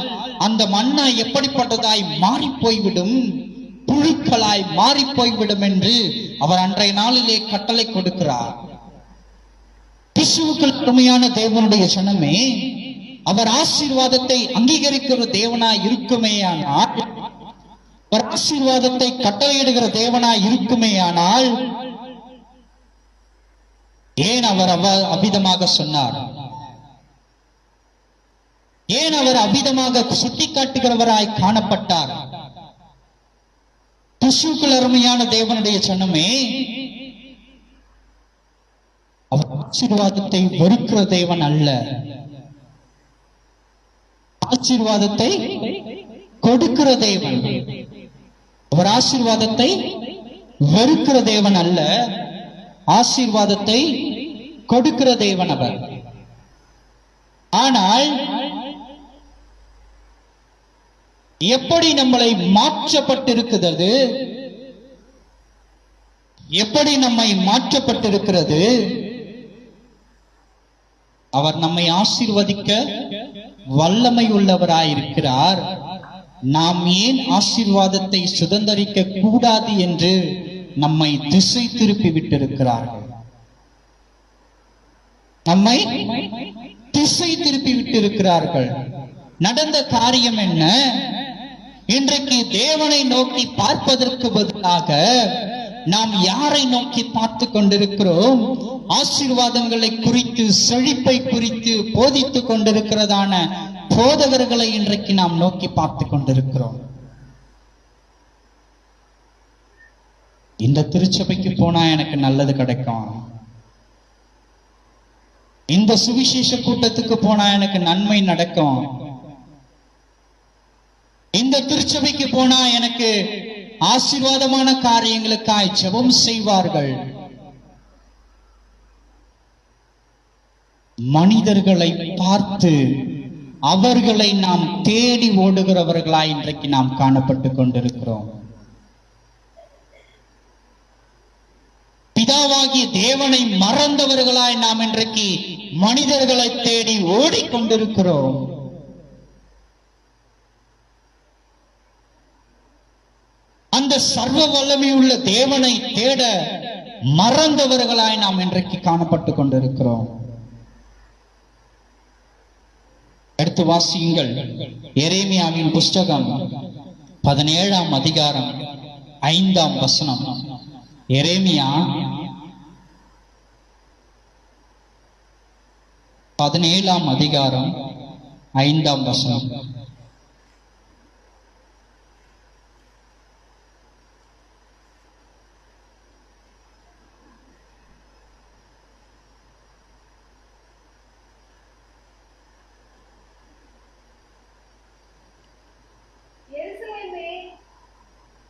A: அந்த மன்னா எப்படிப்பட்டதாய் மாறி போய்விடும், புழுக்களாய் மாறி போய்விடும் என்று அவர் அன்றைய நாளிலே கட்டளை கொடுக்கிறார். கிறிஸ்துவுக்குள் அருமையான தேவனுடைய ஜனமே, அவர் ஆசீர்வாதத்தை அங்கீகரிக்கிற தேவனாய் இருக்குமேயானால், அவர் ஆசீர்வாதத்தை கட்டளையிடுகிற தேவனாய் இருக்குமேயானால், ஏன் அவர் அபிதமாக சொன்னார்? ஏன் அவர் அபிதமாக சுட்டிக்காட்டுகிறவராய் காணப்பட்டார்? கிறிஸ்துவுக்குள் அருமையான தேவனுடைய ஜனமே, அவர் ஆசீர்வாதத்தை வெறுக்கிற தேவன் அல்ல, ஆசீர்வாதத்தை கொடுக்கிற தேவன். அவர் ஆசீர்வாதத்தை வெறுக்கிற தேவன் அல்ல, ஆசீர்வாதத்தை கொடுக்கிற தேவன் அவர். ஆனால் எப்படி நம்மளை மாற்றப்பட்டிருக்கிறது? எப்படி நம்மை மாற்றப்பட்டிருக்கிறது? அவர் நம்மை ஆசீர்வதிக்க வல்லமை உள்ளவராயிருக்கிறார். நாம் ஏன் ஆசீர்வாதத்தை சுதந்தரிக்க கூடாது என்று நம்மை திசை திருப்பி விட்டிருக்கிறார்கள். நம்மை திசை திருப்பி விட்டிருக்கிறார்கள். நடந்த காரியம் என்ன? இன்றைக்கு தேவனை நோக்கி பார்ப்பதற்கு பதிலாக நாம் யாரை நோக்கி பார்த்து கொண்டிருக்கிறோம்? ஆசீர்வாதங்களை குறித்து, செழிப்பை குறித்து போதித்துக் கொண்டிருக்கிறதான போதகர்களை இன்றைக்கு நாம் நோக்கி பார்த்து கொண்டிருக்கிறோம். இந்த திருச்சபைக்கு போனா எனக்கு நல்லது கிடைக்கும், இந்த சுவிசேஷ கூட்டத்துக்கு போனா எனக்கு நன்மை நடக்கும், இந்த திருச்சபைக்கு போனா எனக்கு ஆசீர்வாதமான காரியங்களுக்காய் ஜெபம் செய்வார்கள். மனிதர்களை பார்த்து அவர்களை நாம் தேடி ஓடுகிறவர்களாய் இன்றைக்கு நாம் காணப்பட்டு கொண்டிருக்கிறோம். பிதாவாகிய தேவனை மறந்தவர்களாய் நாம் இன்றைக்கு மனிதர்களை தேடி ஓடிக்கொண்டிருக்கிறோம். அந்த சர்வ வல்லமை உள்ள தேவனை தேட மறந்தவர்களாய் நாம் இன்றைக்கு காணப்பட்டு கொண்டிருக்கிறோம். எடுத்து வாசியுங்கள். எரேமியாவின் புஸ்தகம் 17ஆம் அதிகாரம் 5ஆம் வசனம். எரேமியா 17ஆம் அதிகாரம் 5ஆம் வசனம்.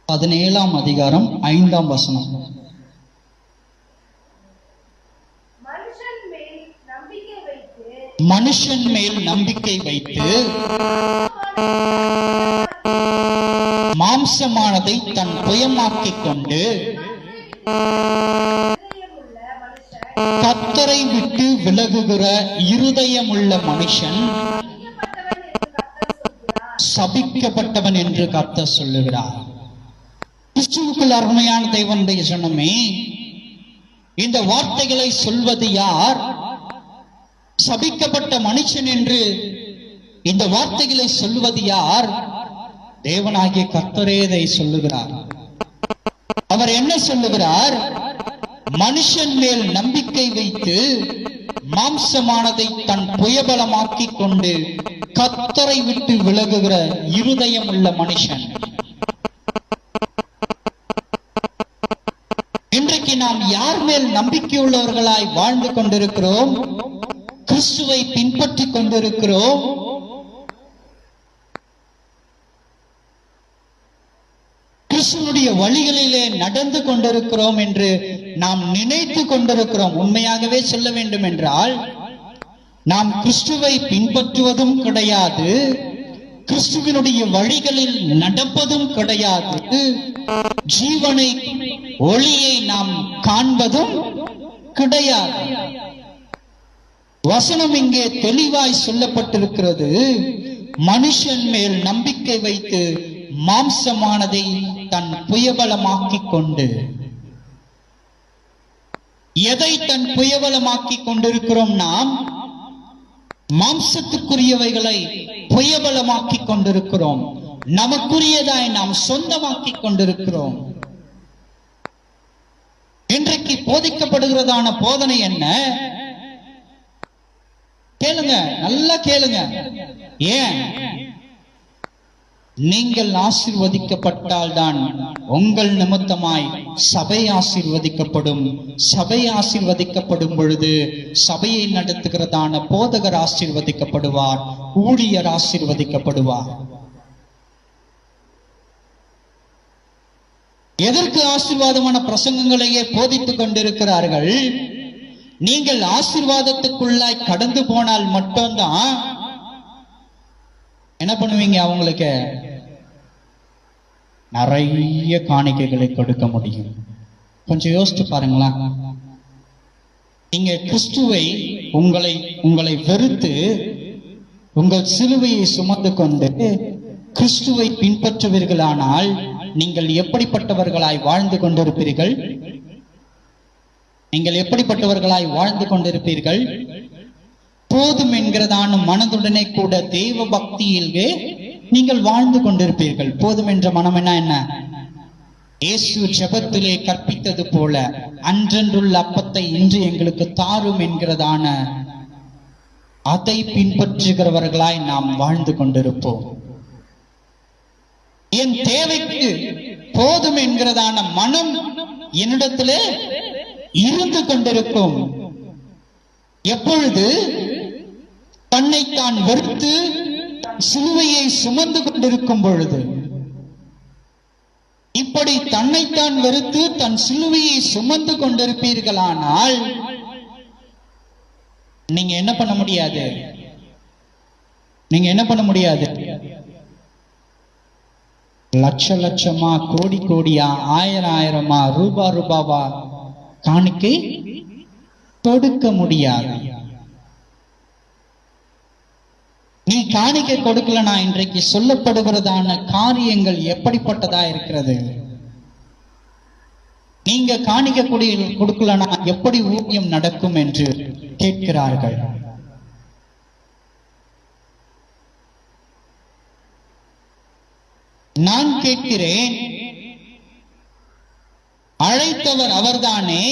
A: பதினேழாம் அதிகாரம் 5ஆம் வசனம். மனுஷன் மேல் நம்பிக்கை வைத்து மாம்சமானதை தன் புயமாக்கிக் கொண்டு கர்த்தரை விட்டு விலகுகிற இருதயமுள்ள மனுஷன் சபிக்கப்பட்டவன் என்று கர்த்தர் சொல்லுகிறார். கிறிஸ்துவுக்குள் அருமையான தேவனுடைய ஜனமே, இந்த வார்த்தைகளை சொல்வது யார்? சபிக்கப்பட்ட மனுஷன் என்று இந்த வார்த்தைகளை சொல்வது யார்? தேவனாகிய கர்த்தரே இதை சொல்லுகிறார். அவர் என்ன சொல்லுகிறார்? மனுஷன் மேல் நம்பிக்கை வைத்து மாம்சமானதை தன் புயபலமாக்கிக் கொண்டு கர்த்தரை விட்டு விலகுகிற இருதயம் உள்ள மனுஷன். இன்றைக்கு நாம் யார் மேல் நம்பிக்கையுள்ளவர்களாய் வாழ்ந்து கொண்டிருக்கிறோம்? கிறிஸ்துவை பின்பற்றி கொண்டிருக்கிறோம். கிறிஸ்துவனுடைய வழிகளிலே நடந்து கொண்டிருக்கிறோம் என்று நாம் நினைத்து கொண்டிருக்கிறோம். உண்மையாகவே சொல்ல வேண்டும் என்றால் நாம் கிறிஸ்துவை பின்பற்றுவதும் கிடையாது, கிறிஸ்துவனுடைய வழிகளில் நடப்பதும் கிடையாது, ஜீவனை ஒளியை நாம் காண்பதும் கிடையாது. வசனம் இங்கே தெளிவாய் சொல்லப்பட்டிருக்கிறது. மனுஷன் மேல் நம்பிக்கை வைத்து மாம்சமானதை தன் புயபலமாக்கிக் கொண்டு. எதை தன் புயபலமாக்கிக் கொண்டிருக்கிறோம்? நாம் மாம்சத்துக்குரியவைகளை புயபலமாக்கிக் கொண்டிருக்கிறோம். நமக்குரியதாய் நாம் சொந்தமாக்கிக் கொண்டிருக்கிறோம். இன்றைக்கு போதிக்கப்படுகிறதான போதனை என்ன? கேளுங்க, நல்லா கேளுங்க. ஏன்? நீங்கள் ஆசீர்வதிக்கப்பட்டால் தான் உங்கள் நிமித்தமாய் சபை ஆசீர்வதிக்கப்படும். சபை ஆசீர்வதிக்கப்படும் பொழுது சபையை நடத்துகிறதான போதகர் ஆசீர்வதிக்கப்படுவார், ஊழியர் ஆசீர்வதிக்கப்படுவார். எதற்கு ஆசீர்வாதமான பிரசங்கங்களையே போதித்துக் கொண்டிருக்கிறார்கள்? நீங்கள் ஆசீர்வாதத்துக்குள்ளாய் கடந்து போனால் மட்டும்தான் என்ன பண்ணுவீங்க? அவங்களுக்கு நிறைய காணிக்கைகளை கொடுக்க முடியும். கொஞ்சம் யோசிச்சு பாருங்களா. நீங்க கிறிஸ்துவை உங்களை வெறுத்து உங்கள் சிலுவையை சுமந்து கொண்டு கிறிஸ்துவை பின்பற்றுவீர்களானால் நீங்கள் எப்படிப்பட்டவர்களாய் வாழ்ந்து கொண்டிருப்பீர்கள்? நீங்கள் எப்படிப்பட்டவர்களாய் வாழ்ந்து கொண்டிருப்பீர்கள்? போதும் என்கிறதான மனதுடனே கூட தெய்வ பக்தியிலே நீங்கள் வாழ்ந்து கொண்டிருப்பீர்கள். போதும் என்ற மனம் என்ன? இயேசு ஜெபத்திலே கற்பித்தது போல அன்றன்றுள்ள அப்பத்தை இன்று எங்களுக்கு தாரும் என்கிறதான அதை பின்பற்றுகிறவர்களாய் நாம் வாழ்ந்து கொண்டிருப்போம். என் தேவைக்கு போதும் என்கிறதான மனம் என்னிடத்திலே இருந்து கொண்டிருக்கும். எப்பொழுது தன்னைத்தான் வெறுத்து சிலுவையை சுமந்து கொண்டிருக்கும் பொழுது, இப்படி தன்னைத்தான் வெறுத்து தன் சிலுவையை சுமந்து கொண்டிருப்பீர்களானால் நீங்க என்ன பண்ண முடியாது? நீங்க என்ன பண்ண முடியாது? லட்ச லட்சமா, கோடி கோடியா, ஆயிரம் ஆயிரமா, ரூபாவா காணிக்கை கொடுக்க முடியாது. நீ காணிக்கை கொடுக்கலனா இன்றைக்கு சொல்லப்படுகிறதான காரியங்கள் எப்படிப்பட்டதா இருக்கிறது? நீங்க காணிக்கை கொடுக்கலனா எப்படி ஊதியம் நடக்கும் என்று கேட்கிறார்கள். நான் கேட்கிறேன், அழைத்தவர் அவர்தானே,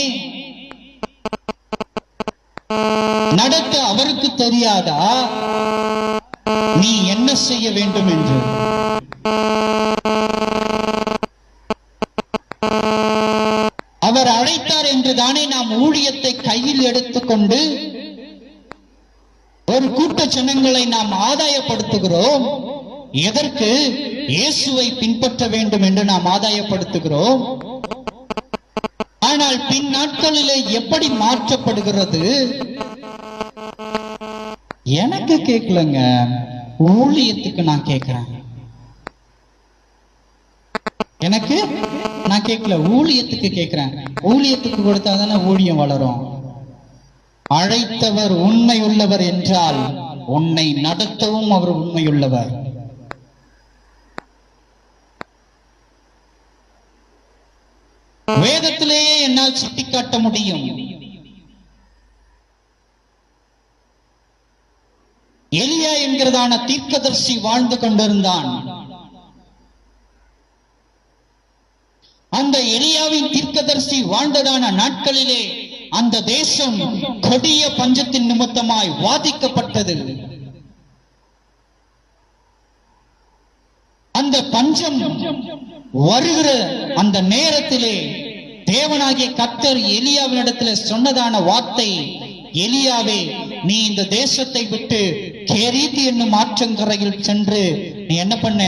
A: நடக்க அவருக்கு தெரியாதா நீ என்ன செய்ய வேண்டும் என்று? அவர் அழைத்தார் என்று தானே நாம் ஊழியத்தை கையில் எடுத்துக்கொண்டு ஒரு கூட்ட ஜனங்களை நாம் ஆதாயப்படுத்துகிறோம். எதற்கு? இயேசுவை பின்பற்ற வேண்டும் என்று நாம் ஆதாயப்படுத்துகிறோம். ஆனால் பின் நாட்களிலே எப்படி மாற்றப்படுகிறது? எனக்கு கேட்கலங்க, ஊழியத்துக்கு நான் கேட்கிறேன். எனக்கு நான் கேட்கல, ஊழியத்துக்கு கேட்கிறேன். ஊழியத்துக்கு கொடுத்தாதானே ஊழியம் வளரும். அழைத்தவர் உண்மை உள்ளவர் என்றால் உன்னை நடத்தவும் அவர் உண்மையுள்ளவர். வேதத்திலேயே என்னால் சுட்டிக்காட்ட முடியும். எலியா என்கிறதான தீர்க்கதரிசி வாழ்ந்து கொண்டிருந்தான். அந்த எலியாவின் தீர்க்கதரிசி வாழ்ந்ததான நாட்களிலே அந்த தேசம் கொடிய பஞ்சத்தின் நிமித்தமாய் வாதிக்கப்பட்டது. அந்த பஞ்சம் வருகிற அந்த நேரத்திலே தேவனாகிய கர்த்தர் எலியாவினிடத்தில் சொன்னதான வார்த்தை, எலியாவே, நீ இந்த தேசத்தை விட்டு கேரீத் என்னும் ஆற்றங்கரையில் சென்று நீ என்ன பண்ண,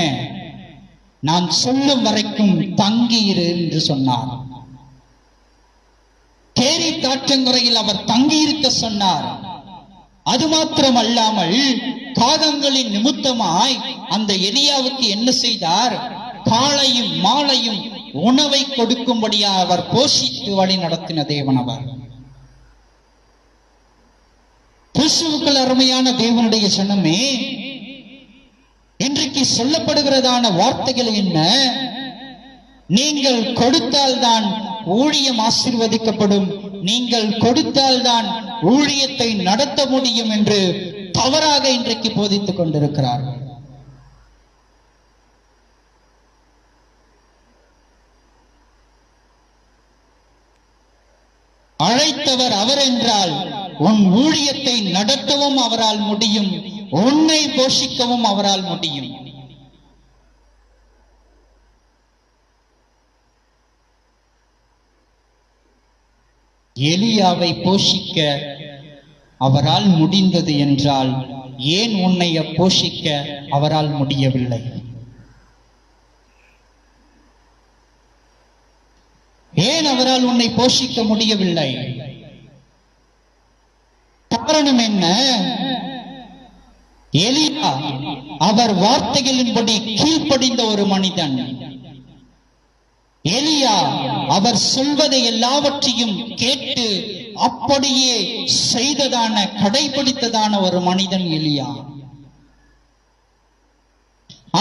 A: நான் சொல்லும் வரைக்கும் தங்கியிரு என்று சொன்னார். கேரீத் ஆற்றங்கரையில் அவர் தங்கியிருக்க சொன்னார். அது மாத்திரம் அல்லாமல் காகங்களின் நிமித்தமாய் அந்த எலியாவுக்கு என்ன செய்தார், காலையும் மாலையும் உணவை கொடுக்கும்படியா அவர் போஷித்து வழி நடத்தின தேவன் அவர். கிறிஸ்துவுக்குள் அருமையான தேவனுடைய ஜனமே, இன்றைக்கு சொல்லப்படுகிறதான வார்த்தைகள் என்ன? நீங்கள் கொடுத்தால்தான் ஊழியம் ஆசீர்வதிக்கப்படும், நீங்கள் கொடுத்தால்தான் ஊழியத்தை நடத்த முடியும் என்று தவறாக இன்றைக்கு போதித்துக் கொண்டிருக்கிறார்கள். அழைத்தவர் அவர் என்றால் உன் ஊழியத்தை நடத்தவும் அவரால் முடியும், உன்னை போஷிக்கவும் அவரால் முடியும். எலியாவை போஷிக்க அவரால் முடிந்தது என்றால் ஏன் உன்னை போஷிக்க அவரால் முடியவில்லை? ஏன் அவரால் உன்னை போஷிக்க முடியவில்லை? காரணம் என்ன? எலியா அவர் வார்த்தைகளின்படி கீழ்ப்படிந்த ஒரு மனிதன். எலியா அவர் சொல்வதை எல்லாவற்றையும் கேட்டு அப்படியே செய்ததான, கடைபிடித்ததான ஒரு மனிதன் எலியா.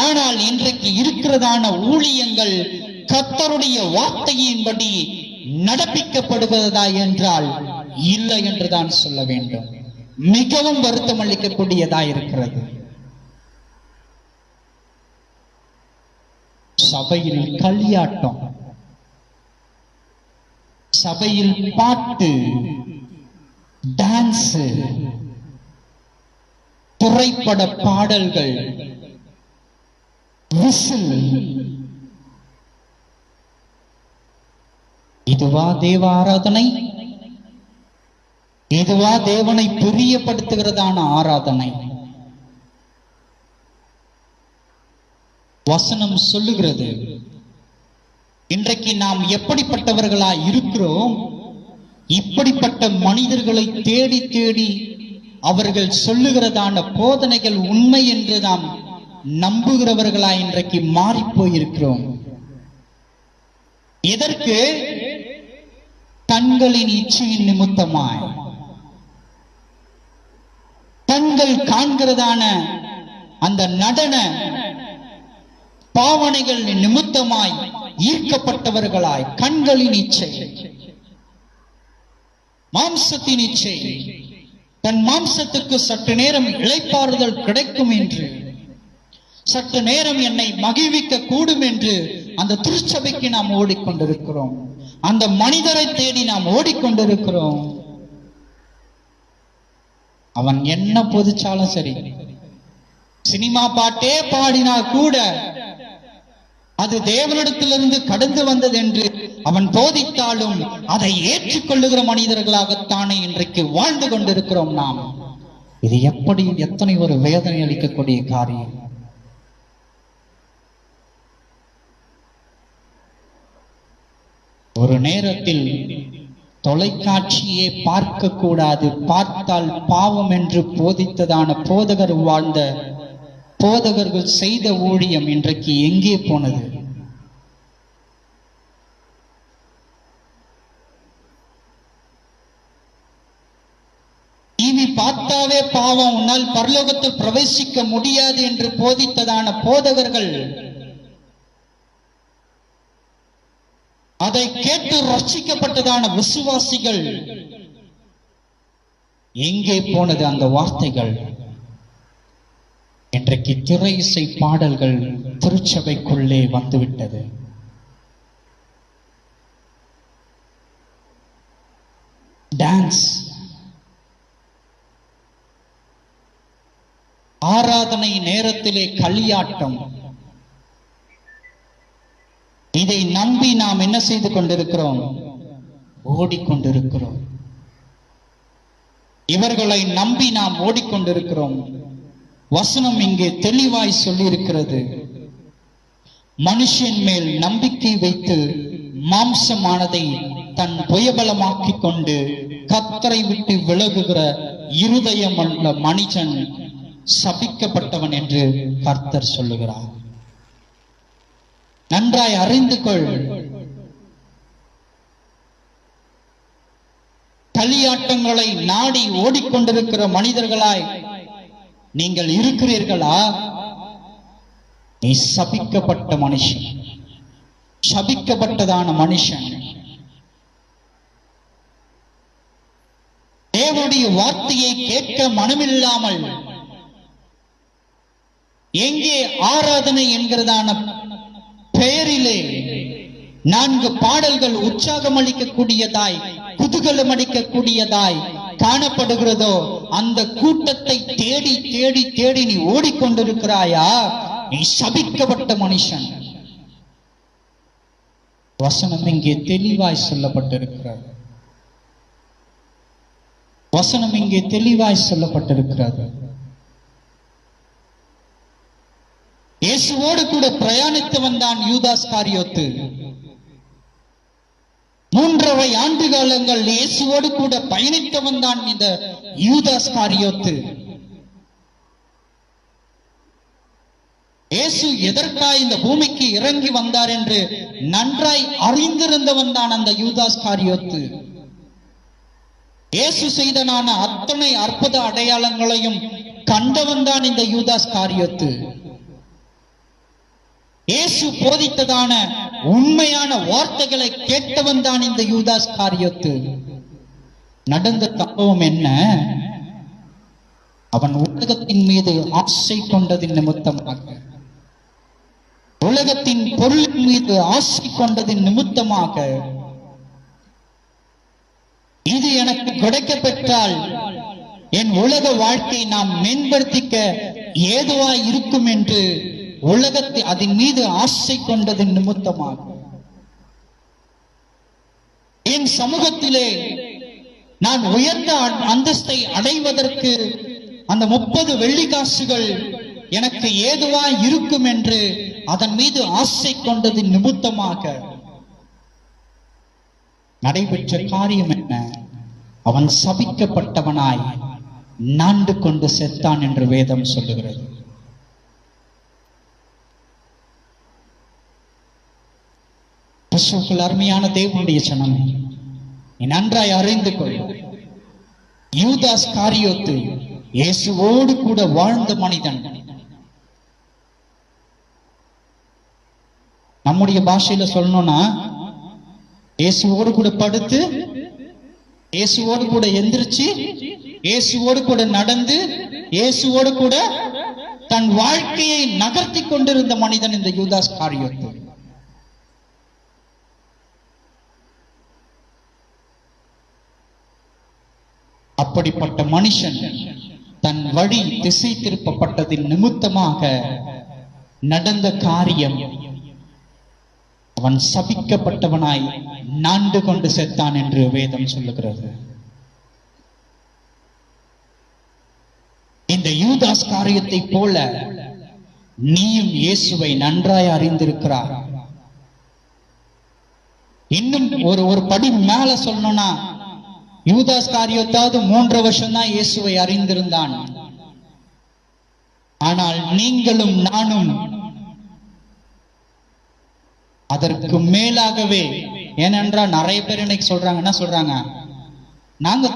A: ஆனால் இன்றைக்கு இருக்கிறதான ஊழியங்கள் கர்த்தருடைய வார்த்தையின்படி நடப்பிக்கப்படுகிறதா என்றால் இல்லை என்றுதான் சொல்ல வேண்டும். மிகவும் வருத்தம் அளிக்கக்கூடியதா இருக்கிறது. சபையில் களியாட்டம், சபையில் பாட்டு, டான்ஸ், திரைப்பட பாடல்கள், விசில். இதுவா தேவ ஆராதனை? இதுவா தேவனை பிரியப்படுத்துகிறதான ஆராதனை? வசனம் சொல்லுகிறது, இன்றைக்கு நாம் எப்படிப்பட்டவர்களா இருக்கிறோம்? இப்படிப்பட்ட மனிதர்களை தேடி தேடி அவர்கள் சொல்லுகிறதான போதனைகள் உண்மை என்று நாம் நம்புகிறவர்களா இன்றைக்கு மாறி போயிருக்கிறோம். எதற்கு? கண்களின் இச்சையின் நிமித்தமாய், கண்கள் காண்கிறதான அந்த நடன பாவனைகள் நிமித்தமாய் ஈர்க்கப்பட்டவர்களாய், கண்களின் இச்சை, மாம்சத்தின் இச்சை, தன் மாம்சத்துக்கு சற்று நேரம் இளைப்பாறுதல் கிடைக்கும் என்று, சற்று நேரம் என்னை மகிழ்விக்க கூடும் என்று அந்த திருச்சபைக்கு நாம் ஓடிக்கொண்டிருக்கிறோம். அந்த மனிதரை தேடி நாம் ஓடிக்கொண்டிருக்கிறோம். அவன் என்ன பொதிச்சாலும் சரி, சினிமா பாட்டே பாடினா கூட அது தேவனிடத்திலிருந்து கடந்து வந்தது என்று அவன் போதித்தாலும் அதை ஏற்றுக்கொள்ளுகிற மனிதர்களாகத்தானே இன்றைக்கு வாழ்ந்து கொண்டிருக்கிறோம் நாம். இது எப்படி, எத்தனை ஒரு வேதனை அளிக்கக்கூடிய காரியம். ஒரு நேரத்தில் தொலைக்காட்சியே பார்க்க கூடாது, பார்த்தால் பாவம் என்று போதித்ததான போதகர்கள் செய்த ஊழியம் இன்றைக்கு எங்கே போனது? டிவி பார்த்தாவே பாவம், உன்னால் பரலோகத்தில் பிரவேசிக்க முடியாது என்று போதித்ததான போதகர்கள், அதை கேட்டு ரட்சிக்கப்பட்டதான விசுவாசிகள், எங்கே போனது அந்த வார்த்தைகள்? இன்றைக்கு திரை இசை பாடல்கள் திருச்சபைக்குள்ளே வந்துவிட்டது. டான்ஸ், ஆராதனை நேரத்திலே களியாட்டம், இதை நம்பி நாம் என்ன செய்து கொண்டிருக்கிறோம்? ஓடிக்கொண்டிருக்கிறோம். இவர்களை நம்பி நாம் ஓடிக்கொண்டிருக்கிறோம். வசனம் இங்கே தெளிவாய் சொல்லி இருக்கிறது, மனுஷன் மேல் நம்பிக்கை வைத்து மாம்சமானதை தன் புயபலமாக்கிக் கொண்டு கர்த்தரை விட்டு விலகுகிற இருதயம் உள்ள மனிதன் சபிக்கப்பட்டவன் என்று கர்த்தர் சொல்லுகிறார். நன்றாய் அறிந்து கொள். களியாட்டங்களை நாடி ஓடிக்கொண்டிருக்கிற மனிதர்களாய் நீங்கள் இருக்கிறீர்களா? நீ சபிக்கப்பட்ட மனுஷன், சபிக்கப்பட்டதான மனுஷன். தேவனுடைய வார்த்தையை கேட்க மனமில்லாமல் எங்கே ஆராதனை என்கிறதான பெயரிலே 4 பாடல்கள் உற்சாகம் அளிக்கக்கூடியதாய், குதூகலம் அளிக்கக்கூடியதாய் காணப்படுகிறதோ, அந்த கூட்டத்தை தேடி தேடி தேடி நீ ஓடிக்கொண்டிருக்கிறாயா? நீ சபிக்கப்பட்ட மனுஷன். வசனம் இங்கே தெளிவாய் சொல்லப்பட்டிருக்கிறது. வசனம் இங்கே தெளிவாய் சொல்லப்பட்டிருக்கிறது. இயேசுவோடு கூட பிரயாணித்து வந்தான் யூதாஸ் காரியோத்து. 3.5 ஆண்டு காலங்கள் இயேசுவோடு கூட பயணித்து வந்தான் இந்த யூதாஸ் காரியோத்து. இயேசு எதற்காய் இந்த பூமிக்கு இறங்கி வந்தார் என்று நன்றாய் அறிந்திருந்தவன் தான் அந்த யூதாஸ் காரியோத்து. இயேசு செய்தனான அத்தனை அற்புத அடையாளங்களையும் கண்டவன் தான் இந்த யூதாஸ் காரியோத்து. இயேசு போதித்ததான உண்மையான வார்த்தைகளை கேட்டவன் தான் இந்த யூதாஸ் காரியோத்து. நடந்த சம்பவம் என்ன? அவன் உலகத்தின் மீது ஆசை கொண்டதின் நிமித்தமாக, உலகத்தின் பொருளின் மீது ஆசை கொண்டதின் நிமித்தமாக, இது எனக்கு கிடைக்க பெற்றால் என் உலக வாழ்க்கை நாம் மேம்படுத்திக்க ஏதுவாய் இருக்கும் என்று உலகத்தை அதன் மீது ஆசை கொண்டதின் நிமித்தமாக, என் சமூகத்திலே நான் உயர்ந்த அந்தஸ்தை அடைவதற்கு அந்த 30 வெள்ளிக்காசுகள் எனக்கு ஏதுவாய் இருக்கும் என்று அதன் மீது ஆசை கொண்டதின் நிமித்தமாக நடைபெற்ற காரியம் என்ன? அவன் சபிக்கப்பட்டவனாய் நாண்டு கொண்டு செத்தான் என்று வேதம் சொல்லுகிறது. அருமையான தேவனுடைய ஜனமே, நீ நன்றாய் அறிந்து கொள். யூதாஸ் காரியோத்து இயேசுவோடு கூட வாழ்ந்த மனிதன். நம்முடைய பாஷையில சொல்லணும்னா, இயேசுவோடு கூட படுத்து, இயேசுவோடு கூட எந்திரிச்சு, இயேசுவோடு கூட நடந்து, இயேசுவோடு கூட தன் வாழ்க்கையை நகர்த்தி கொண்டிருந்த மனிதன் இந்த யூதாஸ் காரியோத்து. அப்படிப்பட்ட மனுஷன் தன் வழி திசை திருப்பப்பட்டதின் நிமித்தமாக நடந்த காரியம், அவன் சபிக்கப்பட்டவனாய் நாண்டு கொண்டு செத்தான் என்று வேதம் சொல்லுகிறது. இந்த யூதாஸ் காரியத்தை போல நீயும் இயேசுவை நன்றாய் அறிந்திருக்கிறார். இன்னும் ஒரு படி மேல சொல்லணும்னா, யூதாஸ் காரியோத்தாவது 3 வருஷம் தான் இயேசுவை அறிந்திருந்தான். ஆனால் நீங்களும் நானும் அதற்கு மேலாகவே. ஏனென்றால் நிறைய பேர் இன்னைக்கு சொல்றாங்க, என்ன சொல்றாங்க, நாங்க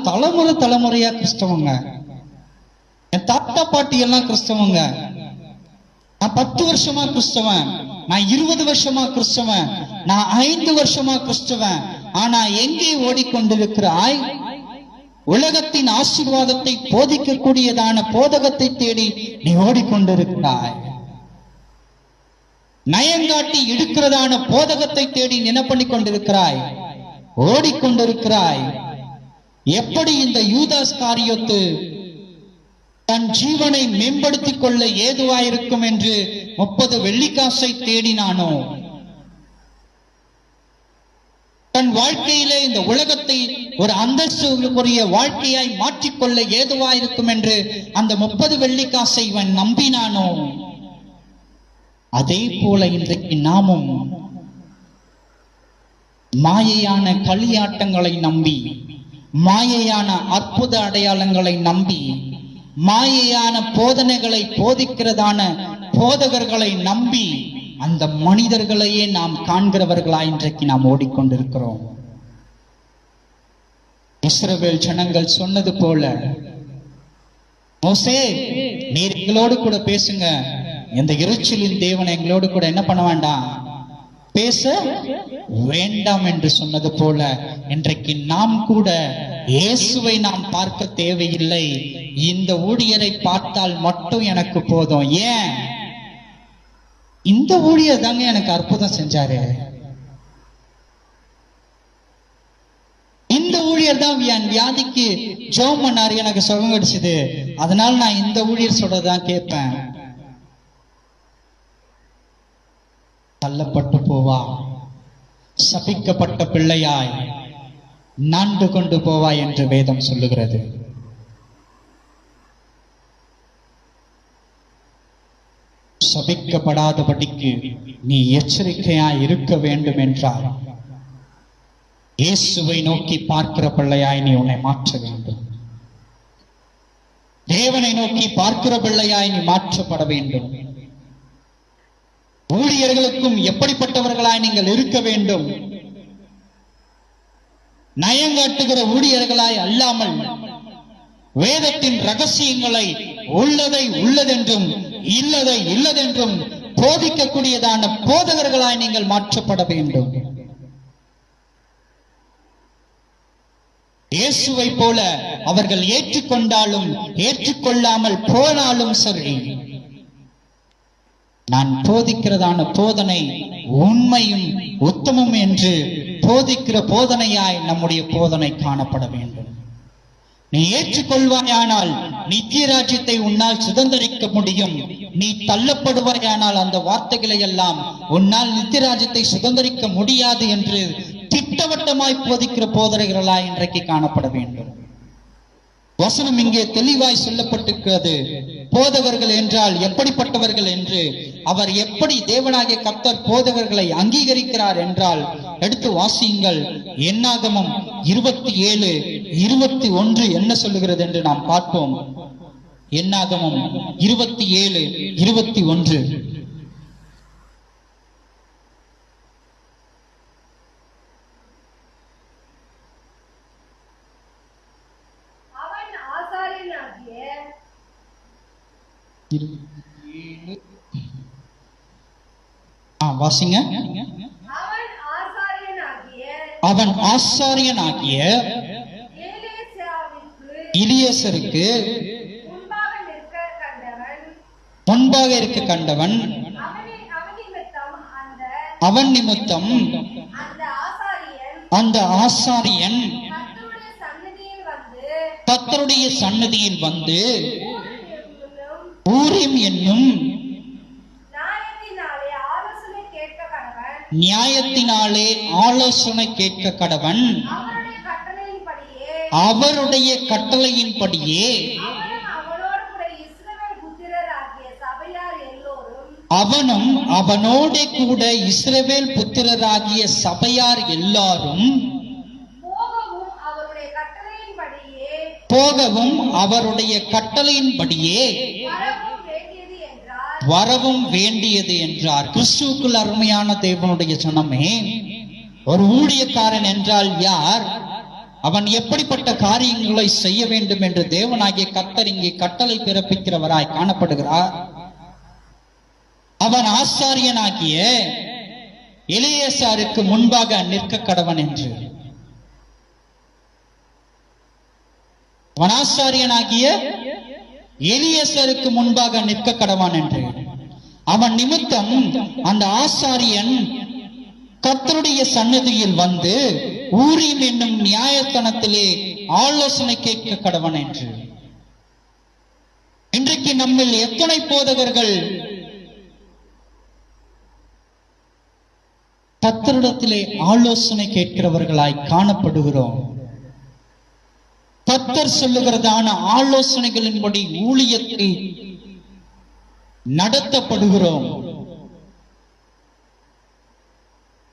A: தலைமுறையா கிறிஸ்தவங்க, என் தாத்தா பாட்டி எல்லாம் கிறிஸ்தவங்க, நான் 10 வருஷமா கிறிஸ்தவன், நான் 20 வருஷமா கிறிஸ்தவன், நான் 5 வருஷமா கிறிஸ்தவன். ஆனா எங்கே ஓடிக்கொண்டிருக்கிறாய்? உலகத்தின் ஆசீர்வாதத்தை போதிக்கக்கூடியதான போதகத்தை தேடி நீ ஓடிக்கொண்டிருக்கிறாய். நயங்காட்டி இடுக்கிறதான போதகத்தை தேடி என்ன பண்ணி கொண்டிருக்கிறாய்? ஓடிக்கொண்டிருக்கிறாய். எப்படி இந்த யூதாஸ் காரியோத்து தன் ஜீவனை மேம்படுத்திக் கொள்ள ஏதுவாயிருக்கும் என்று 30 வெள்ளிக்காசை தேடினானோ, தன் வாழ்க்கையிலே இந்த உலகத்தை ஒரு அந்தஸ்துக்குரிய வாழ்க்கையாய் மாற்றிக்கொள்ள ஏதுவாயிருக்கும் என்று அந்த 30 வெள்ளிக்காசை இவன் நம்பினானோ, அதே போல இன்றைக்கு நாமும் மாயையான களியாட்டங்களை நம்பி, மாயையான அற்புத அடையாளங்களை நம்பி, மாயையான போதனைகளை போதிக்கிறதான போதகர்களை நம்பி அந்த மனிதர்களையே நாம் காண்கிறவர்களா இன்றைக்கு நாம் ஓடிக்கொண்டிருக்கிறோம். இஸ்ரவேல் ஜனங்கள் சொன்னது போல, மோசே நீர் எங்களோடு கூட பேசுங்க, இந்த எரிச்சலின் தேவன் எங்களோடு கூட என்ன பண்ண வேண்டாம், பேச வேண்டாம் என்று சொன்னது போல இன்றைக்கு நாம் கூட இயேசுவை நாம் பார்க்க தேவையில்லை, இந்த ஊழியரை பார்த்தால் மட்டும் எனக்கு போதும். ஏன்? இந்த ஊழியர் தாங்க எனக்கு அற்புதம் செஞ்சாரு, இந்த ஊழியர் தான் என் வியாதிக்கு ஜெபம் பண்ணாரு, எனக்கு சுகம் கிடைச்சது, அதனால நான் இந்த ஊழியர் சொல்றதான் கேட்பேன். தள்ளப்பட்டு போவா, சபிக்கப்பட்ட பிள்ளையாய் நான்கு கொண்டு போவாய் என்று வேதம் சொல்லுகிறது. சபிக்கப்படாதபடிக்கு நீ எச்சரிக்கையாய் இருக்க வேண்டும் என்றால் இயேசுவை நோக்கி பார்க்கிற பிள்ளையாய் நீ உன்னை மாற்ற வேண்டும். தேவனை நோக்கி பார்க்கிற பிள்ளையாய் நீ மாற்றப்பட வேண்டும். ஊழியர்களுக்கும் எப்படிப்பட்டவர்களாய் நீங்கள் இருக்க வேண்டும்? நயங்காட்டுகிற ஊழியர்களாய் அல்லாமல் வேதத்தின் ரகசியங்களை உள்ளதை உள்ளதென்றும் இல்லதை இல்லதென்றும் போதிக்கக்கூடியதான போதகர்களாய் நீங்கள் மாற்றப்பட வேண்டும். இயேசுவை போல அவர்கள் ஏற்றுக்கொண்டாலும் ஏற்றுக்கொள்ளாமல் போனாலும் சரி, நான் போதிக்கிறதான போதனை உண்மையும் உத்தமம் என்று போதிக்கிற போதனையாய் நம்முடைய போதனை காணப்பட வேண்டும். நீ ஏற்றுக்கொள்வாயானால் நித்திய ராஜ்யத்தை உன்னால் சுதந்திரிக்க முடியும். நீ தள்ளப்படுவாயானால் அந்த வார்த்தைகளை எல்லாம் உன்னால் நித்திய ராஜ்யத்தை சுதந்திரிக்க முடியாது என்று திட்டவட்டமாய் போதிக்கிற போதனைகளாய் இன்றைக்கு காணப்பட வேண்டும். வசனம் இங்கே தெளிவாய் சொல்லப்பட்டிருக்கிறது. போதகர்கள் என்றால் எப்படிப்பட்டவர்கள் என்று, அவர் எப்படி தேவனாகிய கர்த்தர் போதகர்களை அங்கீகரிக்கிறார் என்றால் எடுத்து வாசியுங்கள். என்னாகமம் 27:21 என்ன சொல்லுகிறது என்று நாம் பார்ப்போம். என்னாகமம் 27:21. வாசிங்க. அவன் ஆசாரியனாகிய எலியாசருக்கு முன்பாக இருக்க கண்டவன், அவன் நிமித்தம் அந்த ஆசாரியன் கர்த்தருடைய சன்னதியில் வந்து ஊரீம் என்னும் நியாயத்தினாலே ஆலோசனை கேட்க கடவன். அவருடைய கட்டளையின்படியே அவனும் அவனோட கூட இஸ்ரவேல் புத்திரராகிய சபையார் எல்லாரும் போகவும் அவருடைய கட்டளையின்படியே வரவும் வேண்டியது என்றார். கிறிஸ்துவுக்குள் அருமையான தேவனுடைய ஜனமே, ஒரு ஊழியக்காரன் என்றால் யார்? அவன் எப்படிப்பட்ட காரியங்களை செய்ய வேண்டும் என்று தேவனாகிய கர்த்தர் இங்கே கட்டளை பிறப்பிக்கிறவராய் காணப்படுகிறார். அவன் ஆசாரியனாகிய எலியேசாருக்கு முன்பாக நிற்க கடவன் என்று. அவன் ஆசாரியனாகிய எலியேசருக்கு முன்பாக நிற்க கடவான் என்று. அவன் நிமித்தம் அந்த ஆசாரியன் கர்த்தருடைய சன்னதியில் வந்து ஊரீம் என்னும் நியாயத்தனத்திலே ஆலோசனை கேட்க கடவன் என்று. இன்றைக்கு நம்மில் எத்தனை போதகர்கள் கர்த்தரிடத்திலே ஆலோசனை கேட்கிறவர்களாய் காணப்படுகிறோம்? கர்த்தர் சொல்லுகிறதான ஆலோசனைகளின்படி ஊழியத்தை நடத்தப்படுகிறோம்.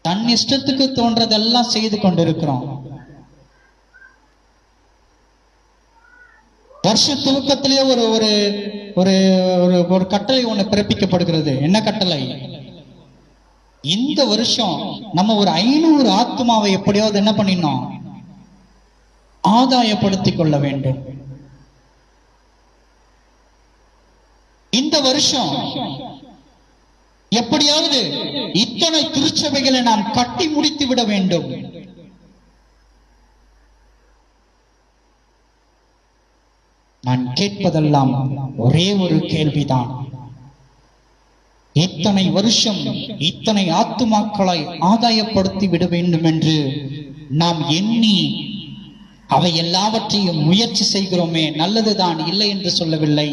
A: தன் இஷ்டத்துக்கு தோன்றதெல்லாம் செய்து கொண்டிருக்கிறோம். வருஷ துவக்கத்திலே ஒரு ஒரு ஒரு ஒரு கட்டளை ஒண்ணு பிறப்பிக்கப்படுகிறது. என்ன கட்டளை? இந்த வருஷம் நம்ம ஒரு 500 ஆத்மாவை எப்படியாவது என்ன பண்ணினோம்? ஆதாயப்படுத்திக் கொள்ள வேண்டும். இந்த வருஷம் எப்படியாவது இத்தனை திருச்சபைகளை நாம் கட்டி முடித்து விட வேண்டும். நான் கேட்பதெல்லாம் ஒரே ஒரு கேள்விதான். இத்தனை வருஷம் இத்தனை ஆத்துமாக்களை ஆதாயப்படுத்தி விட வேண்டும் என்று நாம் எண்ணி அவை எல்லாவற்றையும் முயற்சி செய்கிறோமே, நல்லதுதான், இல்லை என்று சொல்லவில்லை.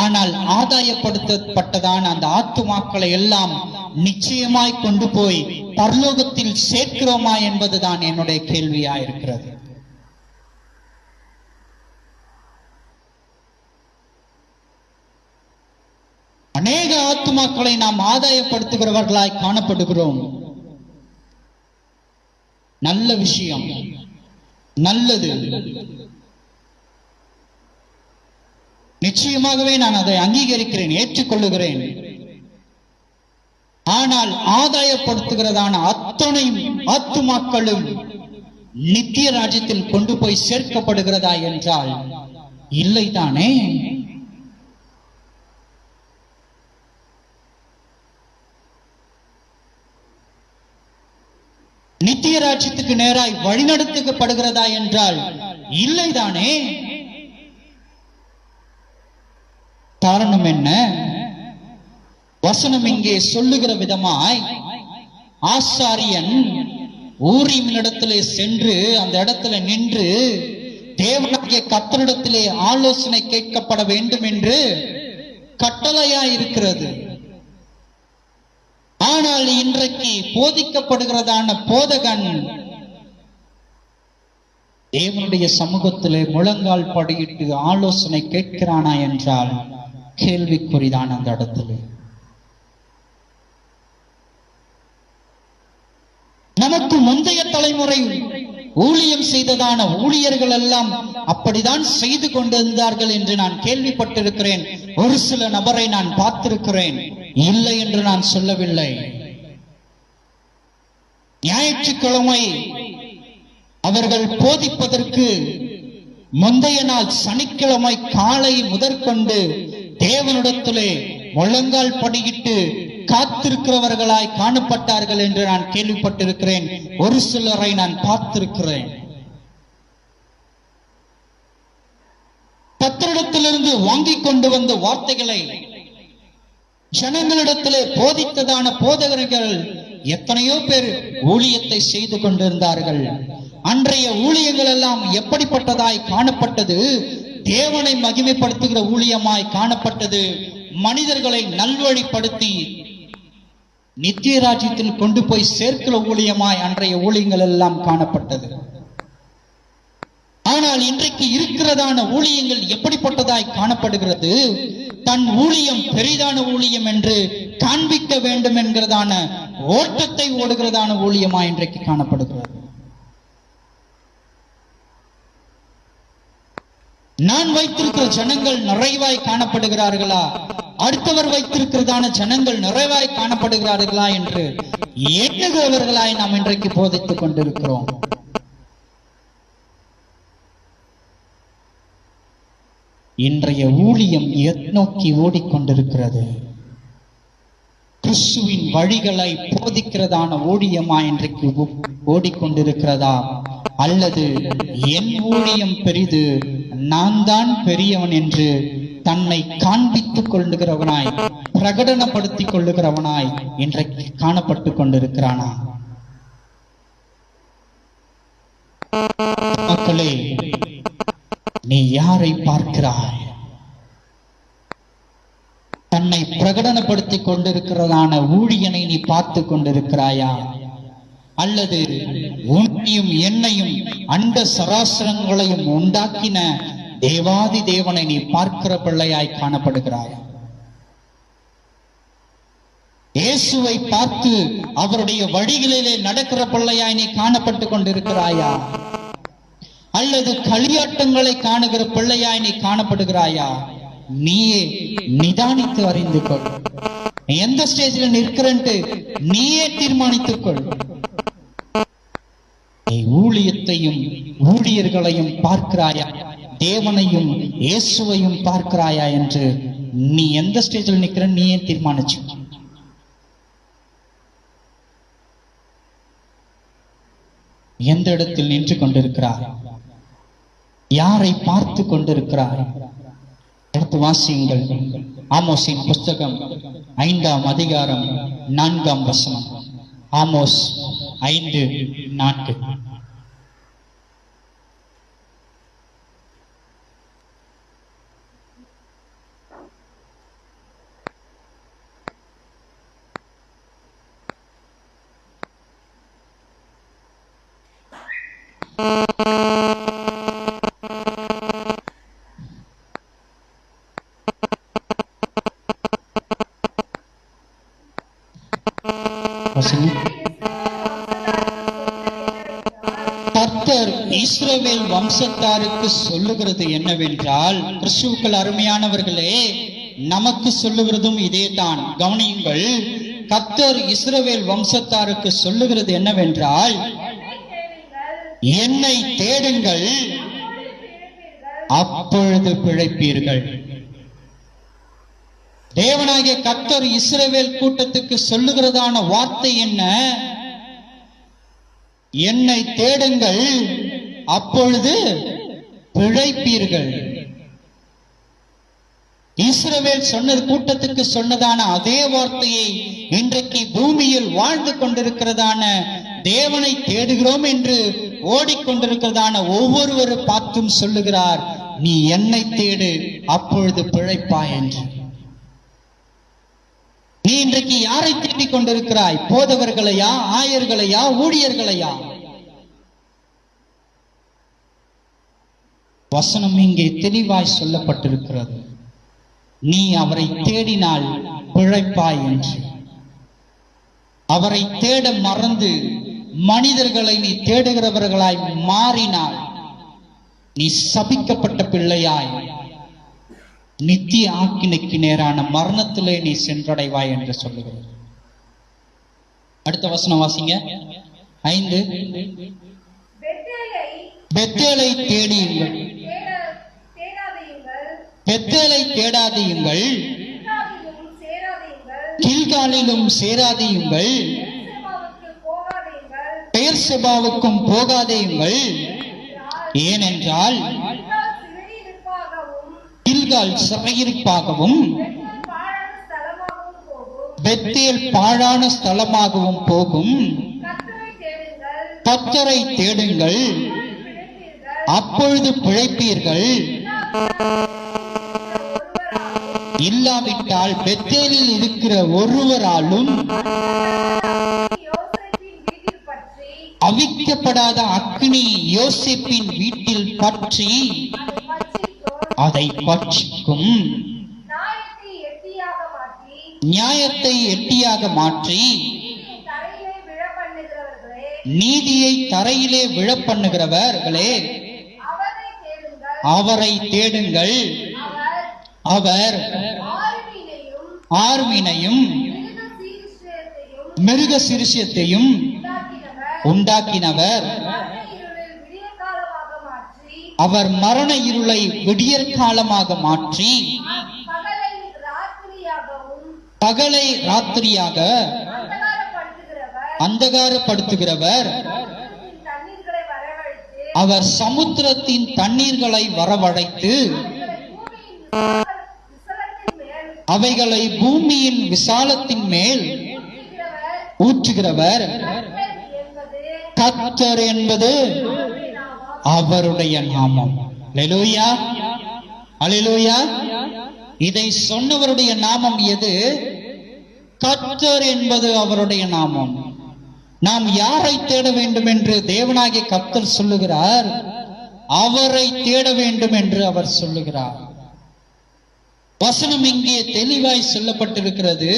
A: ஆனால் ஆதாயப்படுத்தப்பட்டதான அந்த ஆத்துமாக்களை எல்லாம் நிச்சயமாய் கொண்டு போய் பரலோகத்தில் சேர்க்கிறோமா என்பதுதான் என்னுடைய கேள்வியாயிருக்கிறது. அநேக ஆத்துமாக்களை நாம் ஆதாயப்படுத்துகிறவர்களாய் காணப்படுகிறோம். நல்ல விஷயம், நல்லது. நிச்சயமாகவே நான் அதை அங்கீகரிக்கிறேன், ஏற்றுக்கொள்ளுகிறேன். ஆனால் ஆதாயப்படுத்துகிறதான அத்தனை ஆத்துமாக்களும் நித்திய ராஜ்யத்தில் கொண்டு போய் சேர்க்கப்படுகிறதா என்றால் இல்லைதானே? நித்திய ராஜ்யத்துக்கு நேராய் வழிநடத்தப்படுகிறதா என்றால் இல்லைதானே? காரணம் என்ன? வசனம் இங்கே சொல்லுகிற விதமாய் ஆசாரியன் ஊரீமினிடத்திலே சென்று அந்த இடத்துல நின்று தேவனாகிய கர்த்தரிடத்திலே ஆலோசனை கேட்கப்பட வேண்டும் என்று கட்டளையாய் இருக்கிறது. ஆனால் இன்றைக்கு போதிக்கப்படுகிறதான போதகன் தேவனுடைய சமூகத்திலே முழங்கால் படியிட்டு ஆலோசனை கேட்கிறானா என்றால் கேள்விக்குறிதான் அந்த இடத்துல. நமக்கு முந்தைய தலைமுறை ஊழியம் செய்ததான ஊழியர்கள் எல்லாம் அப்படிதான் செய்து கொண்டிருந்தார்கள் என்று நான் கேள்விப்பட்டிருக்கிறேன். ஒரு சில நபரை நான் பார்த்திருக்கிறேன், இல்லை என்று நான் சொல்லவில்லை. ஞாயிற்றுக்கிழமை அவர்கள் போதிப்பதற்கு முந்தைய நாள் சனிக்கிழமை காலை முதற்கொண்டு தேவனிடத்திலே முழங்கால் படியிட்டு காத்திருக்கிறவர்களாய் காணப்பட்டார்கள் என்று நான் கேள்விப்பட்டிருக்கிறேன். ஒரு சிலரை நான் பார்த்திருக்கிறேன். கர்த்தரிடத்திலிருந்து வாங்கிக் கொண்டு வந்த வார்த்தைகளை ஜனங்களிடத்திலே போதித்ததான போதகர்கள் எத்தனையோ பேர் ஊழியத்தை செய்து கொண்டிருந்தார்கள். அன்றைய ஊழியங்கள் எல்லாம் எப்படிப்பட்டதாய் காணப்பட்டது? தேவனை மகிமைப்படுத்துகிற ஊழியமாய் காணப்பட்டது. மனிதர்களை நல்வழிப்படுத்தி நித்திய ராஜ்யத்தில் கொண்டு போய் சேர்க்கிற ஊழியமாய் அன்றைய ஊழியங்கள் எல்லாம் காணப்பட்டது. ஆனால் இன்றைக்கு இருக்கிறதான ஊழியங்கள் எப்படிப்பட்டதாய் காணப்படுகிறது? தன் ஊழியம் பெரிதான ஊழியம் என்று காண்பிக்க வேண்டும் என்கிறதான ஓட்டத்தை ஓடுகிறதான ஊழியமாய் இன்றைக்கு காணப்படுகிறது. நான் வைத்திருக்கிற ஜனங்கள் நிறைவாய் காணப்படுகிறார்களா, அடுத்தவர் வைத்திருக்கிறதான ஜனங்கள் நிறைவாய் காணப்படுகிறார்களா என்று எண்ணுகிறவர்களாய் நாம் இன்றைக்கு போதித்துக் கொண்டிருக்கிறோம். இன்றைய ஊழியம் நோக்கி ஓடிக்கொண்டிருக்கிறது. கிறிஸ்துவின் வழிகளை போதிக்கிறதான ஊழியமா இன்றைக்கு ஓடிக்கொண்டிருக்கிறதா, அல்லது என் ஊழியம் பெரிது, நான் தான் பெரியவன் என்று தன்னை காண்பித்துக் கொள்ளுகிறவனாய், பிரகடனப்படுத்திக் கொள்ளுகிறவனாய் இன்றைக்கு காணப்பட்டுக் கொண்டிருக்கிறானா? மக்களே, நீ யாரை பார்க்கிறாய்? தன்னை பிரகடனப்படுத்திக் கொண்டிருக்கிறதான ஊழியனை நீ பார்த்து கொண்டிருக்கிறாயா, அல்லது உன்னையும் என்னையும் அண்ட சராசரங்களையும் உண்டாக்கின தேவாதி தேவனை நீ பார்க்கிற பிள்ளையாய் காணப்படுகிறாயா? இயேசுவை பார்த்து அவருடைய வழிகளிலே நடக்கிற பிள்ளையாய் நீ காணப்பட்டுக் கொண்டிருக்கிறாயா, அல்லது களியாட்டங்களை காணுகிற பிள்ளையாய் நீ காணப்படுகிறாயா? நீயே நிதானித்து அறிந்து கொள். எந்த ஸ்டேஜ்ல நிற்கிறன்ட்டு நீயே தீர்மானித்துக் கொள். நீ ஊழியத்தையும் ஊழியர்களையும் பார்க்கிறாயா, தேவனையும் இயேசுவையும் பார்க்கிறாயா என்று நீ எந்த ஸ்டேஜில் நிற்கிற நீயே தீர்மானிச்சு. எந்த இடத்தில் நின்று கொண்டிருக்கிறார்? யாரை பார்த்து கொண்டிருக்கிறார்? அடுத்து வாசியுங்கள். ஆமோஸின் புஸ்தகம் 5ஆம் அதிகாரம் 4ஆம் வசனம். ஆமோஸ் 5:4. கர்த்தர் இஸ்ரவேல் வம்சத்தாருக்கு சொல்லுகிறது என்னவென்றால், கிறிஸ்துவுக்குள் அருமையானவர்களே, நமக்கு சொல்லுகிறதும் இதேதான். கவனியுங்கள். கர்த்தர் இஸ்ரவேல் வம்சத்தாருக்கு சொல்லுகிறது என்னவென்றால், என்னை தேடுங்கள், அப்பொழுது பிழைப்பீர்கள். தேவனாகிய கர்த்தர் இஸ்ரவேல் கூட்டத்துக்கு சொல்லுகிறதான வார்த்தை என்ன? என்னை தேடுங்கள், அப்பொழுது பிழைப்பீர்கள். இஸ்ரவேல் சொன்னது, கூட்டத்துக்கு சொன்னதான அதே வார்த்தையை இன்றைக்கு பூமியில் வாழ்ந்து கொண்டிருக்கிறதான தேவனை தேடுகிறோம் என்று ஓடிக்கொண்டிருக்கிறதான ஒவ்வொருவரை பார்த்தும் சொல்லுகிறார், நீ என்னை தேடு, அப்பொழுது பிழைப்பாய் என்று. நீ இன்றைக்கு யாரை தேடிக் கொண்டிருக்கிறாய்? போதவர்களையா, ஆயர்களையா, ஊழியர்களையா? வசனம் இங்கே தெளிவாய் சொல்லப்பட்டிருக்கிறது, நீ அவரை தேடினால் பிழைப்பாய் என்று. அவரை தேட மறந்து மனிதர்களை நீ தேடுகிறவர்களாய் மாறினால் நீ சபிக்கப்பட்ட பிள்ளையாய் நித்திய ஆக்கினைக்கு நேரான மரணத்திலே நீ சென்றடைவாய் என்று சொல்லுகிறது. அடுத்த வசனம் வாசிங்க. 5. பெத்தேலை தேடியுங்கள், பெத்தேலை தேடாதீயுங்கள், கில்காலிலும் சேராதீயுங்கள், பெயர்செபாவுக்கும் போகாதேயுங்கள். ஏனென்றால் கில்கால் சிறையிருப்பாகவும் பெத்தேல் பாழான ஸ்தலமாகவும் போகும். கர்த்தரை தேடுங்கள், அப்பொழுது பிழைப்பீர்கள். இல்லாவிட்டால் பெத்தேலில் இருக்கிற ஒருவராலும் அவிக்கப்படாத அக்கினி யோசேப்பின் வீட்டில் பற்றி அதை பட்சிக்கும். நியாயத்தை எட்டியாக மாற்றி நீதியை தரையிலே விழப்பண்ணுகிறவர்களே, அவரை தேடுங்கள். அவர் ஆர்மீனையும் மிருக சிறுசியத்தையும் உண்டாக்கினவர். அவர் மரண இருளை விடியற் காலமாக மாற்றி பகலை ராத்திரியாக அந்தகாரப்படுத்துகிறவர். அவர் சமுத்திரத்தின் தண்ணீர்களை வரவழைத்து அவைகளை பூமியின் விசாலத்தின் மேல் ஊற்றுகிறவர். கர்த்தர் என்பது அவருடைய நாமம். அல்லேலூயா, அல்லேலூயா. இதை சொன்னவருடைய நாமம் எது? கர்த்தர் என்பது அவருடைய நாமம். நாம் யாரை தேட வேண்டும் என்று தேவனாகிய கர்த்தர் சொல்லுகிறார்? அவரை தேட வேண்டும் என்று அவர் சொல்லுகிறார். வசனம் இங்கே தெளிவாய் சொல்லப்பட்டிருக்கிறது.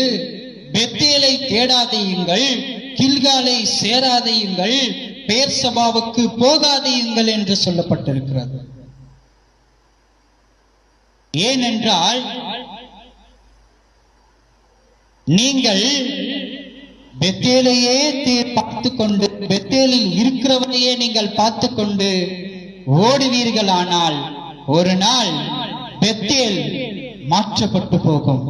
A: பெத்தேலை தேடாதேயுங்கள், கில்காலை சேராதேயுங்கள், பெயர்சபாவுக்கு போகாதேயுங்கள் என்று சொல்லப்பட்டிருக்கிறது. ஏனென்றால் நீங்கள் பெத்தேலையே பார்த்து கொண்டு, பெத்தேலில் இருக்கிறவரையே நீங்கள் பார்த்து கொண்டு ஓடுவீர்களானால் ஒரு நாள் பெத்தேல் மாற்றப்பட்டு போகும்.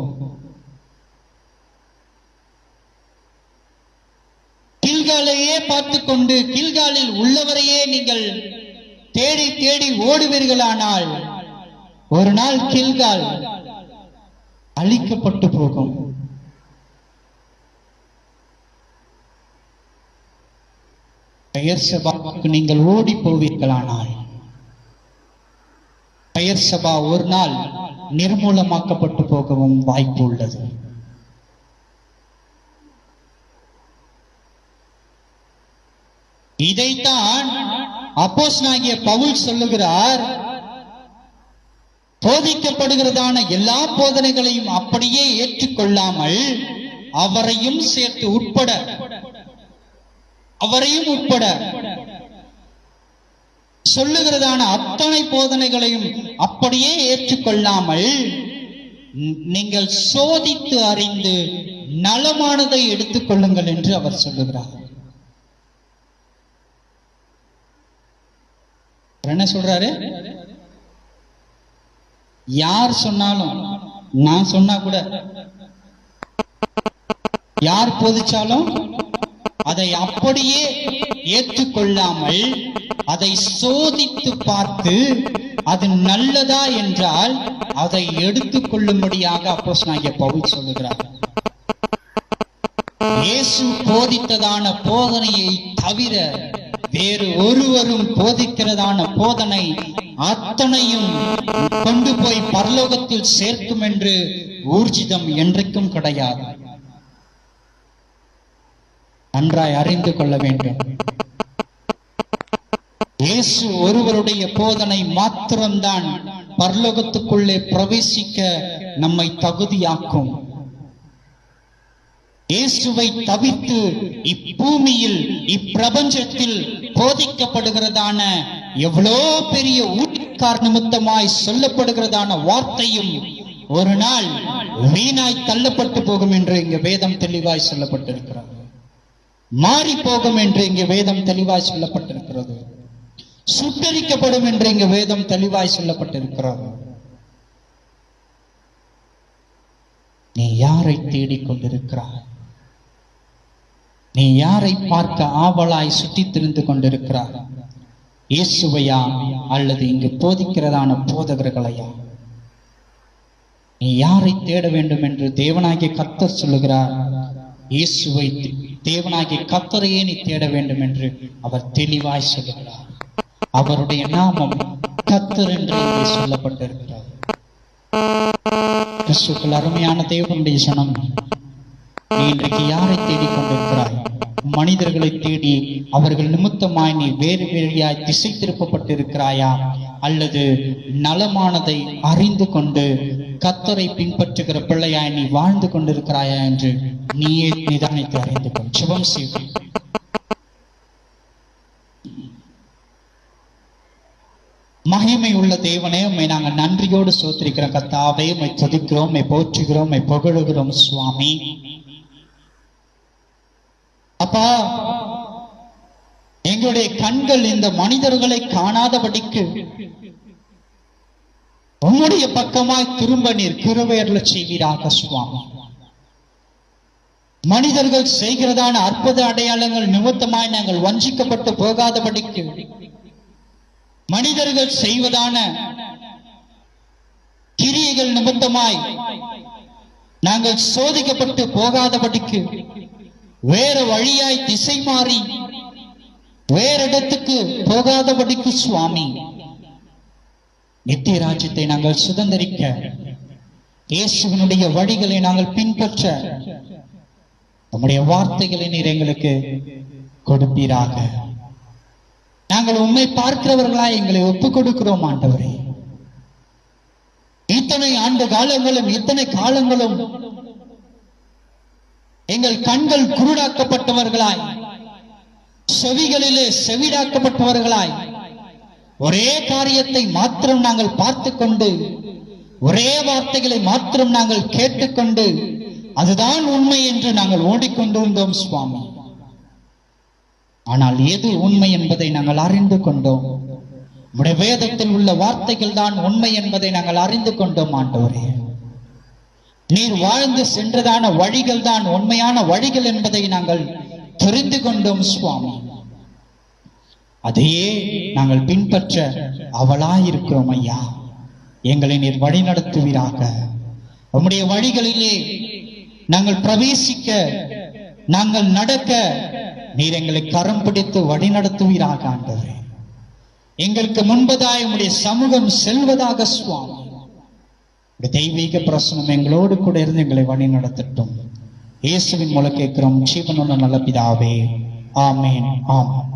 A: கில்காலையே பார்த்து கொண்டு கில்காலில் உள்ளவரையே நீங்கள் தேடி தேடி ஓடுவீர்களானால் ஒரு நாள் கில்கால் அழிக்கப்பட்டு போகும். பெயர்சபாவுக்கு நீங்கள் ஓடி போவீர்களானால் பெயர்சபா ஒரு நாள் நிர்மூலமாக்கப்பட்டு போகவும் வாய்ப்பு உள்ளது. இதைத்தான் அப்போஸ்தலனாகிய பவுல் சொல்லுகிறார். போதிக்கப்படுகிறதான எல்லா போதனைகளையும் அப்படியே ஏற்றுக்கொள்ளாமல் அவரையும் சேர்த்து உட்பட சொல்லுகிறதான அத்தனை போதனைகளையும் அப்படியே ஏற்றுக்கொள்ளாமல் நீங்கள் சோதித்து அறிந்து நலமானதை எடுத்துக் கொள்ளுங்கள் என்று அவர் சொல்லுகிறார். என்ன சொல்றாரு? யார் சொன்னாலும், நான் சொன்னா கூட, யார் போதிச்சாலும் அதை அப்படியே ஏற்றுக்கொள்ளாமல் அதை சோதித்து பார்த்து அது நல்லதா என்றால் அதை எடுத்துக் கொள்ளும்படியாக அப்போஸ்தலனாகிய பவுல் சொல்லுகிறார். இயேசு போதித்ததான போதனையை தவிர வேறு ஒருவரும் போதிக்கிறதான போதனை அத்தனையும் கொண்டு போய் பரலோகத்தில் சேர்க்கும் என்று ஊர்ஜிதம் என்றைக்கும் கிடையாது. நன்றாய் அறிந்து கொள்ள வேண்டும். இயேசு ஒருவருடைய போதனை மாத்திரம்தான் பரலோகத்துக்குள்ளே பிரவேசிக்க நம்மை தகுதியாக்கும். இயேசுவை தவிர்த்து இப்பூமியில் இப்பிரபஞ்சத்தில் போதிக்கப்படுகிறதான எவ்வளோ பெரிய ஊழியக்கார நிமித்தமாய் சொல்லப்படுகிறதான வார்த்தையும் ஒரு நாள் வீணாய் தள்ளப்பட்டு போகும் என்று இங்கு வேதம் தெளிவாய் சொல்லப்பட்டிருக்கிறது. மாறி போகும் என்று இங்கு வேதம் தெளிவாய் சொல்லப்பட்டிருக்கிறது. சுட்டரிக்கப்படும் என்று இங்கு வேதம் தெளிவாய் சொல்லப்பட்டிருக்கிறது. நீ யாரை தேடிக் கொண்டிருக்கிறாய்? நீ யாரை பார்க்க ஆவலாய் சுற்றித் திரிந்து கொண்டிருக்கிறாய்? இயேசுவையா அல்லது இங்கு போதிக்கிறதான போதகர்களையா? நீ யாரை தேட வேண்டும் என்று தேவனாகிய கர்த்தர் சொல்லுகிறார். இயேசுவை, தேவனாகிய கர்த்தரையே நீ தேட வேண்டும் என்று அவர் தெளிவாய் சொல்லுகிறார். அவருடைய நாமம் கர்த்தர் என்று இங்கே சொல்லப்பட்டிருக்கிறார். கிறிஸ்துவுக்குள் அருமையான தேவனுடைய சனம், நீ இன்றைக்கு யாரை தேடிக் கொண்டிருக்கிறாய்? மனிதர்களை தேடி அவர்கள் நிமித்தமாய் நீ வேறு வேறையாய் திசை திருப்பப்பட்டிருக்கிறாயா? அல்லது நலமானதை அறிந்து கொண்டு கர்த்தரை பின்பற்றுகிற பிள்ளையாய் நீ வாழ்ந்து கொண்டிருக்கிறாயா என்று நீயே நிதானித்து அறிந்து கொள். சுபம் செய்வோம். மகிமை உள்ள தேவனே, உம்மை நாங்கள் நன்றியோடு ஸ்தோத்திரிக்கிறோம். கர்த்தாவே, உம்மை துதிக்கிறோம், உம்மை போற்றுகிறோம், உம்மை புகழுகிறோம் சுவாமி. அப்பா, எங்களுடைய கண்கள் இந்த மனிதர்களை காணாதபடிக்கு உம்முடைய பக்கமாய் திரும்ப நீர் கிருபை அருளச் செய்வீராக சுவாமி. மனிதர்கள் செய்கிறதான அற்புத அடையாளங்கள் நிமித்தமாய் நாங்கள் வஞ்சிக்கப்பட்டு போகாதபடிக்கு, மனிதர்கள் செய்வதான கிரியைகள் நிமித்தமாய் நாங்கள் சோதிக்கப்பட்டு போகாதபடிக்கு, வேற வழியாய் திசை மாறி வேற இடத்துக்கு போகாதபடிக்கு சுவாமி, நித்திய ராஜ்யத்தை நாங்கள் சுதந்திரிக்க இயேசுவினுடைய வழிகளை நாங்கள் பின்பற்ற உம்முடைய வார்த்தைகளை நீர் எங்களுக்கு கொடுப்பீராக. நாங்கள் உம்மை பார்க்கிறவர்களாய் எங்களை ஒப்புக் கொடுக்கிறோம் ஆண்டவரே. இத்தனை ஆண்டு காலங்களும் இத்தனை காலங்களும் எங்கள் கண்கள் குருடாக்கப்பட்டவர்களாய், செவிகளிலே செவிடாக்கப்பட்டவர்களாய், ஒரே காரியத்தை மாத்திரம் நாங்கள் பார்த்து கொண்டு, ஒரே வார்த்தைகளை மாத்திரம் நாங்கள் கேட்டுக்கொண்டு, அதுதான் உண்மை என்று நாங்கள் ஓடிக்கொண்டிருந்தோம் சுவாமி. ஆனால் எது உண்மை என்பதை நாங்கள் அறிந்து கொண்டோம். உம்முடைய வேதத்தில் உள்ள வார்த்தைகள் தான் உண்மை என்பதை நாங்கள் அறிந்து கொண்டோம் ஆண்டவரே. நீர் வாழ்ந்து சென்றதான வழிகள் தான் உண்மையான வழிகள் என்பதை நாங்கள் தெரிந்து கொண்டோம் சுவாமி. அதையே நாங்கள் பின்பற்ற அவளாயிருக்கிறோம் ஐயா. எங்களை நீர் வழி நடத்துவீராக. உம்முடைய வழிகளிலே நாங்கள் பிரவேசிக்க, நாங்கள் நடக்க நீர் எங்களை கரம் பிடித்து வழி நடத்துவீராக ஆண்டவரே. எங்களுக்கு முன்பதாய் உம்முடைய சமூகம் செல்வதாக சுவாமி. தெய்வீக பிரசனம் எங்களோடு கூட இருந்து எங்களை வழி நடத்தட்டும். இயேசுவின் மூலம் கேட்கிறோம் ஜீவனுள்ள நல்ல பிதாவே, ஆமேன். ஆமாம்.